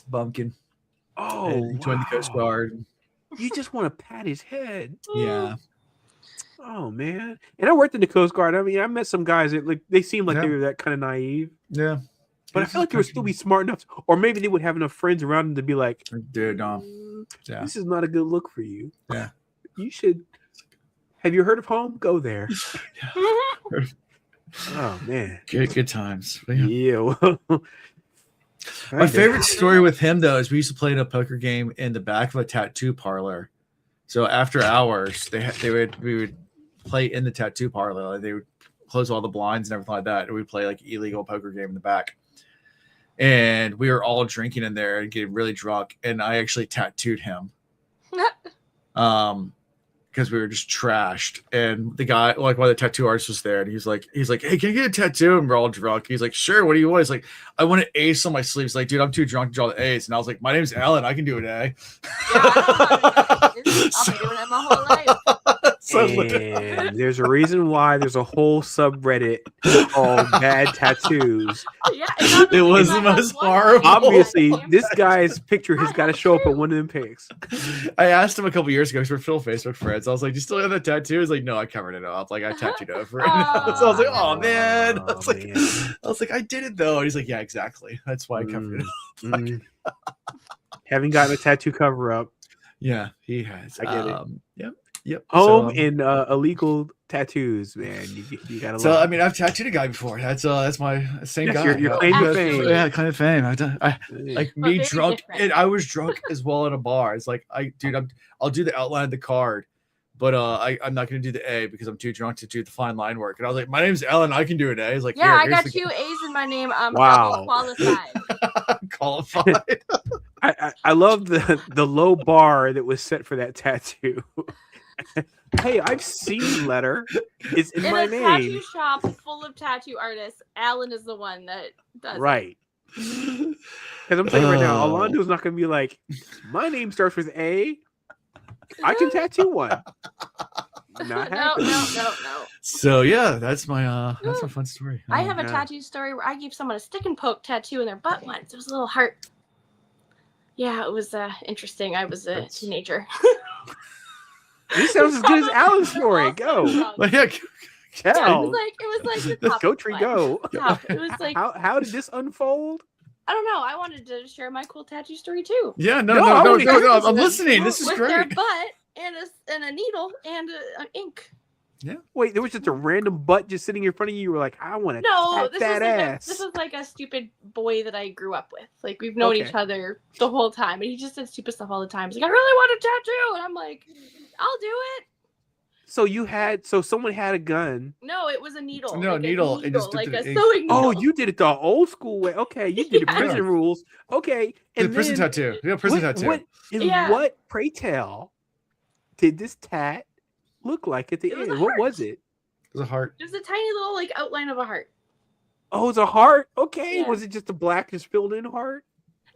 bumpkin. Oh, and he joined the Coast Guard. You just want to pat his head. Yeah. Oh man, and I worked in the Coast Guard. I mean, I met some guys that they seemed like they were that kind of naive. Yeah. But I feel like they would still be smart enough, or maybe they would have enough friends around them to be like, "Dude, no, this is not a good look for you. Yeah, you should. Have you heard of home? Go there." Oh man, good times. Yeah. My favorite story with him though is we used to play in a poker game in the back of a tattoo parlor. So after hours, we would play in the tattoo parlor. Like they would close all the blinds and everything like that, and we'd play like illegal poker game in the back. And we were all drinking in there and getting really drunk. And I actually tattooed him. Because we were just trashed. And the guy, like one of the tattoo artists was there, and he's like, "Hey, can I get a tattoo?" And we're all drunk. He's like, "Sure, what do you want?" He's like, "I want an ace on my sleeve." He's like, "Dude, I'm too drunk to draw the ace." And I was like, "My name's Alan, I can do an A." Yeah, I'll be doing it my whole life. And there's a reason why there's a whole subreddit called Bad Tattoos. Yeah, It was the most horrible. Obviously, this guy's picture has got to show up in one of them pics. I asked him a couple years ago because we're still Facebook friends. I was like, "Do you still have that tattoo?" He's like, "No, I covered it up. Like I tattooed over it." So I was like, "Oh man!" I was like, "I did it though." And he's like, "Yeah, exactly. That's why I covered it up." Having gotten a tattoo cover up. Yeah, he has. I get it. Yep. Home and illegal tattoos, man. You gotta. So I mean, I've tattooed a guy before. That's my same guy. Your claim to fame. Yeah, claim to fame. I like me drunk, different. and I was drunk as well at a bar. It's like, I'll do the outline of the card, but I'm not gonna do the A because I'm too drunk to do the fine line work. And I was like, my name's Ellen. I can do an A. He's like, yeah, I got 2 A's in my name. Wow. Qualified. Qualified. I love the low bar that was set for that tattoo. Hey, I've seen letter. It's in my a name. tattoo shop full of tattoo artists, Alan is the one that does right. Because I'm telling you right now, Alondo's not going to be like, my name starts with A. I can tattoo one. Not happening. No. So yeah, that's my fun story. I have a tattoo story where I gave someone a stick and poke tattoo in their butt once. It was a little heart. Yeah, it was interesting. I was a teenager. This sounds as good as Alan's story. Go. Yeah, Tell. It was like Let's go, Tree, go. It was like, how did this unfold? I don't know. I wanted to share my cool tattoo story too. Yeah, no. I'm listening. This is with great. Their butt and a needle and ink. Yeah. Wait, there was just a random butt just sitting in front of you. You were like, I want to tap that ass. This was like a stupid boy that I grew up with. Like we've known each other the whole time, and he just did stupid stuff all the time. He's like, I really want a tattoo, and I'm like, I'll do it. So someone had a gun. No, it was a needle. No, like needle. A needle, like a ink. sewing needle. Oh, you did it the old school way. Okay, you did the prison rules. Okay, and the prison tattoo. Yeah, prison tattoo. What, pray tell, did this tat look like at the end? What was it? It was a heart. It was a tiny little like outline of a heart. Oh, it's a heart. Okay, Yeah. was it just a black and filled in heart?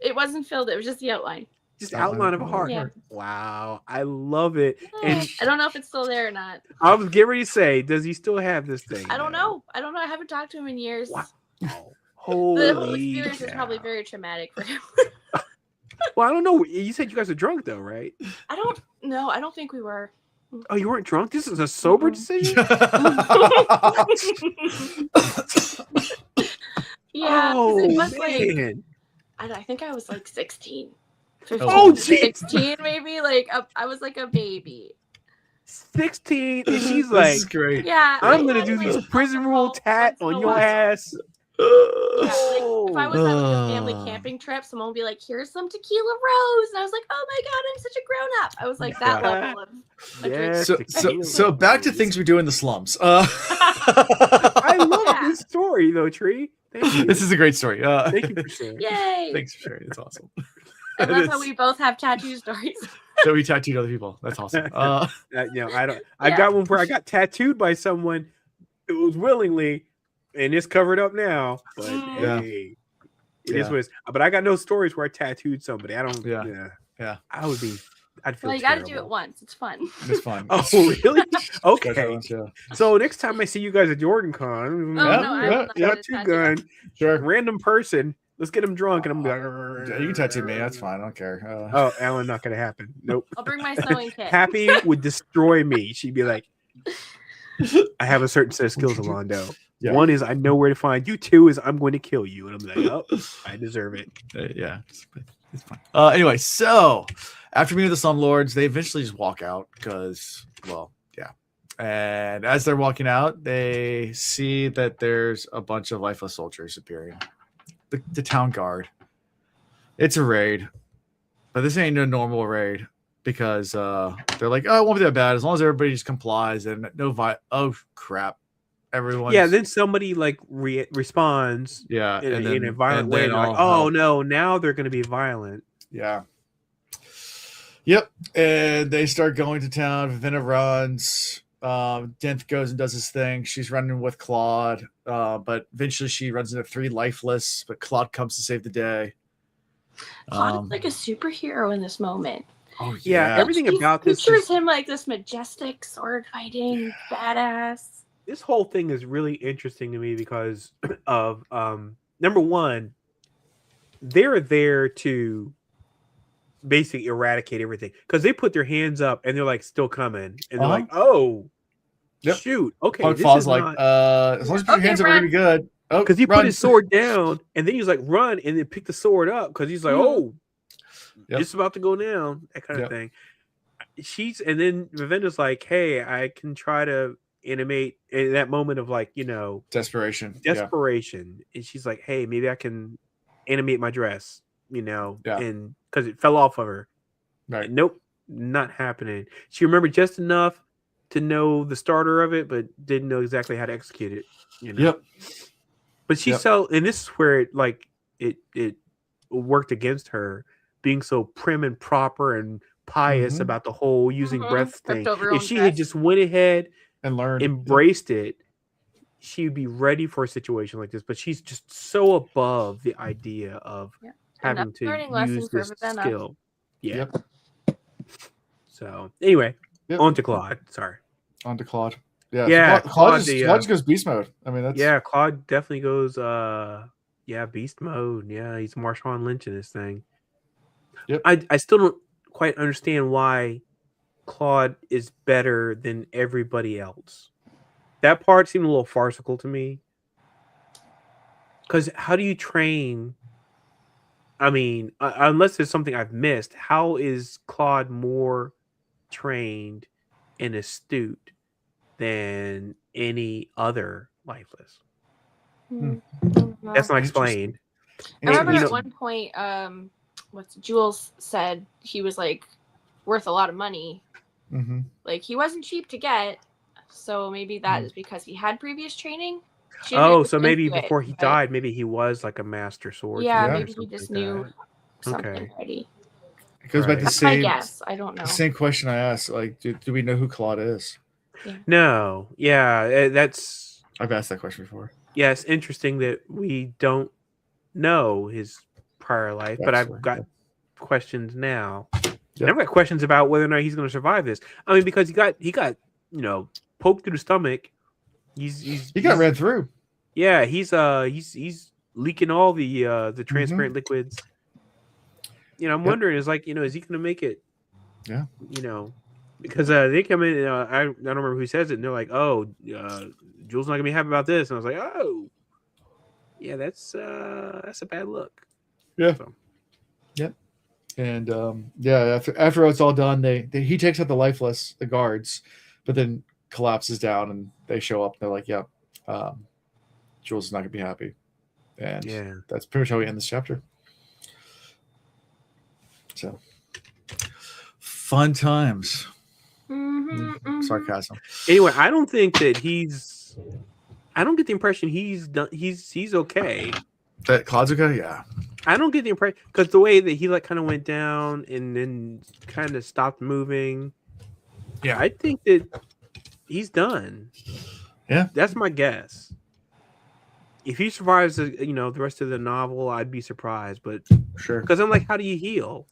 It wasn't filled. It was just the outline. Just outline of a heart. Yeah. Wow, I love it. And I don't know if it's still there or not. I was getting ready to say, does he still have this thing? I don't know. I haven't talked to him in years. Wow. The whole Holy experience is probably very traumatic for him. Well, I don't know. You said you guys are drunk though, right? I don't know. I don't think we were. Oh, you weren't drunk? This is a sober decision? Yeah. Oh, it was like, man. I think I was like 16. 15, Oh, geez. 16 maybe. Like I was like a baby. 16, and she's This like, is great. Yeah. I'm going to do this prison rule tat on your ass. Yeah, like, if I was on like a family camping trip, someone would be like, "Here's some tequila rose," and I was like, "Oh my god, I'm such a grown up." I was like that level of. Yes, So back to things we do in the slums. I love this story though, Tree. Thank you. This is a great story. Thank you for sharing. Yay! Thanks for sharing. It's awesome. I love how we both have tattoo stories. So we tattooed other people. That's awesome. I got one where I got tattooed by someone. It was willingly, and it's covered up now. But hey, it is what it is. But I got no stories where I tattooed somebody. I don't. Yeah. I'd feel. Well, you got to do it once. It's fun. It's fun. Oh, really? Okay. Yeah. So next time I see you guys at JordanCon, tattoo gun, Sure. random person. Let's get him drunk, and I'm gonna be like, Yeah, you can tattoo me. That's fine. I don't care. oh, Alan, not gonna happen. Nope. I'll bring my sewing kit. Happy would destroy me. She'd be like, I have a certain set of skills, Alondo. Yeah. One is I know where to find you. Two is I'm going to kill you, and I'm like, oh, I deserve it. Yeah, it's fine. Anyway, so after meeting with the slumlords, they eventually just walk out because, well, yeah. And as they're walking out, they see that there's a bunch of lifeless soldiers appearing. The town guard. It's a raid, but this ain't no normal raid because they're like, oh, it won't be that bad as long as everybody just complies and no oh crap, everyone. Yeah, then somebody like responds. Yeah, in a violent way. Like, oh no, now they're going to be violent. Yeah. Yep, and they start going to town. Vivenna runs. Denth goes and does his thing. She's running with Claude, but eventually she runs into 3 lifeless. But Claude comes to save the day. Claude is like a superhero in this moment. Oh Yeah, everything He about this pictures is, him like this majestic sword fighting badass. this whole thing is really interesting to me because of number one, they're there to basically eradicate everything because they put their hands up and they're like still coming and they're like, oh Yep. shoot, okay, Punk this Faw's is like, not as long as you put your Okay, hands up, we're gonna be good. Oh, because he put run. his sword down and then he was like run and then pick the sword up because he's like, oh, Yep. it's about to go down, that kind of thing. And then Vivenna's like, hey, I can try to animate in that moment of like, Desperation. and she's like, hey, maybe I can animate my dress, Yeah. and because it fell off of her. Right. Nope, not happening. She remembered just enough to know the starter of it, but didn't know exactly how to execute it. Yep. But she and this is where it worked against her, being so prim and proper and pious about the whole using breath thing. If she had just went ahead and learned, embraced it, she'd be ready for a situation like this. But she's just so above the idea of having to use this skill. Yeah. Yep. So anyway, on to Claude. Sorry. On to Claude. Yeah. Yeah. So Claude just goes beast mode. I mean, that's Claude definitely goes beast mode. Yeah, he's Marshawn Lynch in this thing. Yep. I still don't quite understand why Claude is better than everybody else. That part seemed a little farcical to me. Because how do you train? I mean, unless there's something I've missed, how is Claude more trained and astute than any other lifeless? That's not explained. I remember at one point, Jules said he was like worth a lot of money. Like he wasn't cheap to get, so maybe that is because he had previous training. Oh, so maybe before he died, maybe he was like a master swordsman. Yeah, maybe he just knew something already. It goes back to the That's same. my guess. I don't know. The same question I asked. Like, do we know who Claude is? Yeah. No. Yeah, that's. I've asked that question before. Yeah, it's interesting that we don't know his prior life, but I've got questions now. Yep. I've got questions about whether or not he's going to survive this. I mean, because he got poked through the stomach. He got ran through. Yeah, he's leaking all the transparent liquids. I'm wondering, is he going to make it? Yeah. Because they come in. I don't remember who says it, and they're like, "Oh, Jules not gonna be happy about this," and I was like, "Oh, yeah, that's a bad look." Yeah. So. Yep. And after it's all done, he takes out the lifeless, the guards, but then collapses down, and they show up. And they're like, "Yeah, Jules is not gonna be happy," and that's pretty much how we end this chapter. So, fun times. Sarcasm. Anyway, I don't think that I don't get the impression he's done. He's okay. That Claude's okay. Yeah. I don't get the impression because the way that he kind of went down and then kind of stopped moving. Yeah, I think that he's done. Yeah, that's my guess. If he survives, the rest of the novel, I'd be surprised. But sure, because I'm like, how do you heal?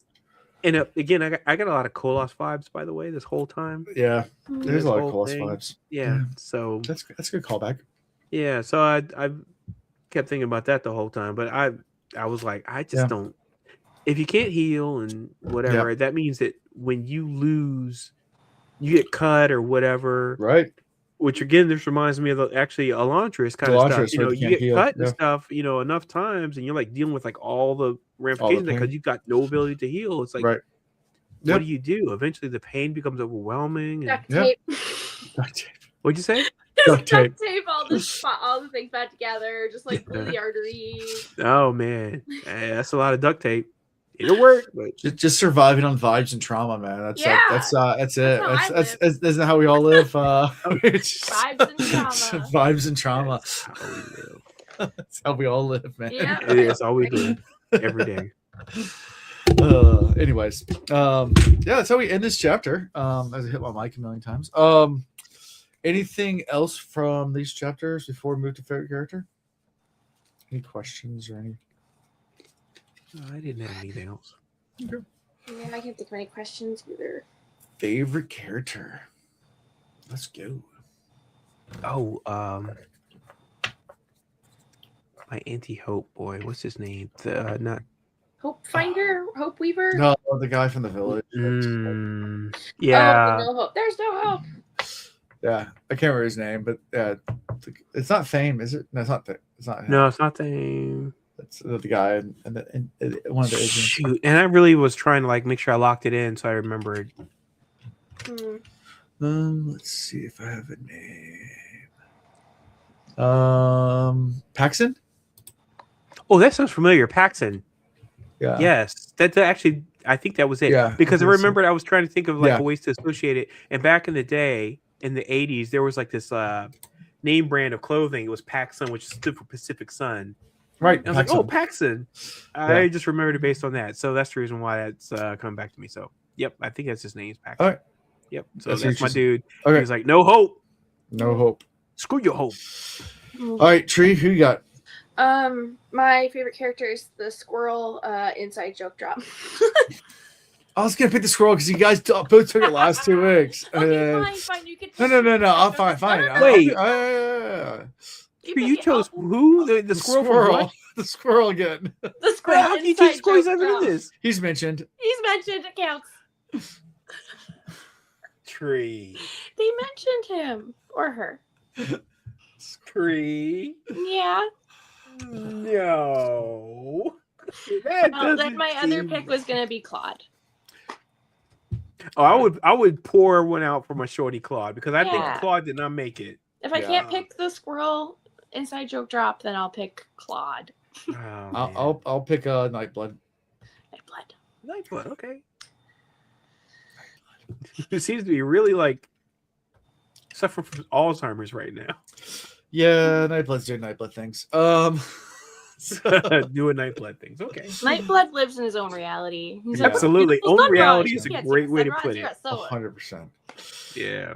And again, I got a lot of Kolos vibes, by the way, this whole time. Yeah, there's a lot of Kolos vibes. Yeah, so that's a good callback. Yeah, so I kept thinking about that the whole time, but I was like, I just don't. If you can't heal and whatever, that means that when you lose, you get cut or whatever, right? Which again, this reminds me of actually Elantris kind of stuff. You get cut and stuff, enough times, and you're dealing with all the ramifications because you've got no ability to heal. It's like, right. What do you do? Eventually, the pain becomes overwhelming. Duct tape. Duct tape. What'd you say? Duct tape all the things back together, just glue the arteries. Oh man, that's a lot of duct tape. It'll work, but just surviving on vibes and trauma, man. That's it. That's how we all live. Vibes and trauma. Vibes and trauma. That's how we live. That's how we all live, man. Yeah. It is all we do every day. Anyways, that's how we end this chapter. As I hit my mic a million times. Anything else from these chapters before we move to favorite character? Any questions or any? I didn't have anything else. Okay. Yeah, I can't think of any questions either. Favorite character? Let's go. Oh, my anti-hope boy. What's his name? Not Hope Finder, Hope Weaver. No, the guy from the village. yeah. Oh, no hope. There's no hope. Yeah, I can't remember his name, but it's not Fame, is it? No, it's not. It's not him. No, it's not the. It's the guy and one of the agents. Shoot, and I really was trying to like make sure I locked it in, so I remembered. Let's see if I have a name. Paxton. Oh, that sounds familiar. Paxton. Yeah. Yes, that actually. I think that was it. Yeah, because I so. remembered I was trying to think of like ways to associate it. And back in the day, in the 80s, there was like this name brand of clothing. It was Paxson, which stood for Pacific Sun. Right. And I was like, oh, Paxson. I just remembered it based on that. So that's the reason why that's coming back to me. So, yep, I think that's his name, Paxson. All right. Yep. So that's my dude. Okay. He was like, no hope. No hope. Screw your hope. All right, Tree, who you got? My favorite character is the squirrel inside joke drop. I was gonna pick the squirrel because you guys both took it last 2 weeks. Okay, fine. You can. No. I'll fine. Wait. You chose who? The squirrel? From what? The squirrel again. The squirrel. How can you choose squirrels in this? He's mentioned. It counts. Tree. They mentioned him or her. Tree. Yeah. No. Then my other pick was gonna be Claude. Oh, I would pour one out for my shorty Claude because I think Claude did not make it. If I can't pick the squirrel inside joke drop, then I'll pick Claude. Oh, I'll pick Nightblood. Nightblood, okay. It seems to be really like suffering from Alzheimer's right now. Yeah, Nightblood's doing Nightblood things. Doing Nightblood things. Okay. Nightblood lives in his own reality. Absolutely. Own reality is a great way to put it. 100%. Yeah.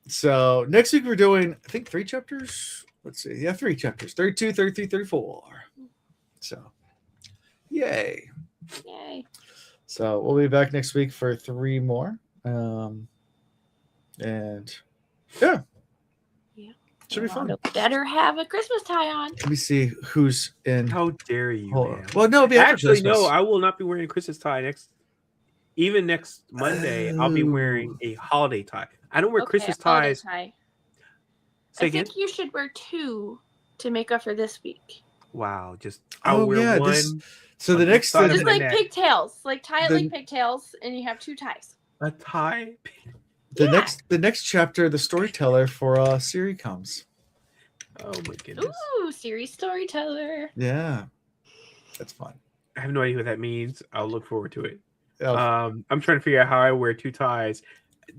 So next week we're doing, I think 3 chapters. Let's see. Yeah, 3 chapters. 32, 33, 34. So yay. So we'll be back next week for 3 more. And yeah. Should be fun. Better have a Christmas tie on. Let me see who's in. How dare you? Man. Well, no, actually, no. I will not be wearing a Christmas tie next Monday. I'll be wearing a holiday tie. I don't wear Christmas ties. I think you should wear 2 to make up for this week. Wow, I'll wear one. So the next just like pigtails, like tie it like pigtails, and you have 2 ties. A tie. The next chapter, the storyteller for Siri comes. Oh my goodness! Ooh, Siri storyteller. Yeah, that's fun. I have no idea what that means. I'll look forward to it. Yeah. I'm trying to figure out how I wear 2 ties.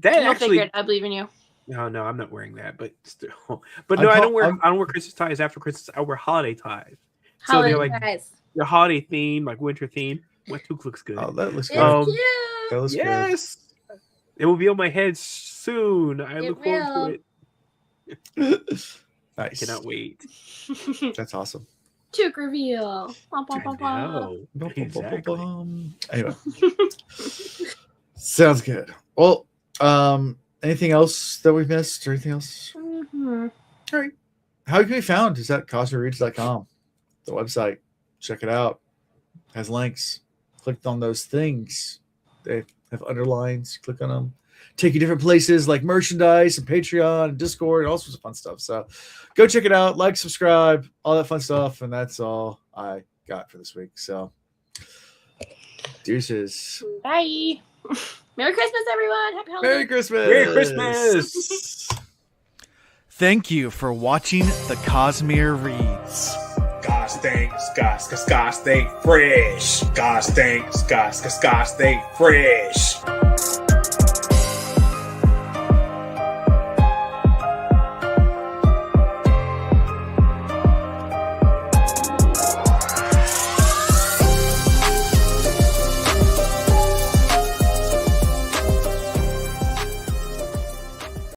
I believe in you. No, I'm not wearing that. But still, I don't wear Christmas ties after Christmas. I wear holiday ties. Holiday so they're like ties. The holiday theme, like winter theme. What looks good. Oh, that looks good. That looks good. It will be on my head soon. I look forward to it. Nice. I cannot wait. That's awesome. Took reveal. Exactly. Anyway. Sounds good. Well, anything else that we've missed or anything else? Mm-hmm. All right. How can we found? Is at cosmoreads.com. The website. Check it out. It has links. Click on those things. They have underlines. Click on them. Take you different places like merchandise and Patreon and Discord and all sorts of fun stuff. So go check it out. Like, subscribe, all that fun stuff. And that's all I got for this week. So deuces. Bye. Merry Christmas, everyone. Happy holidays. Merry Christmas. Merry Christmas. Thank you for watching the Cosmere Reads. Gosh dang, gosh, stay fresh. Gosh dang, gosh, stay fresh.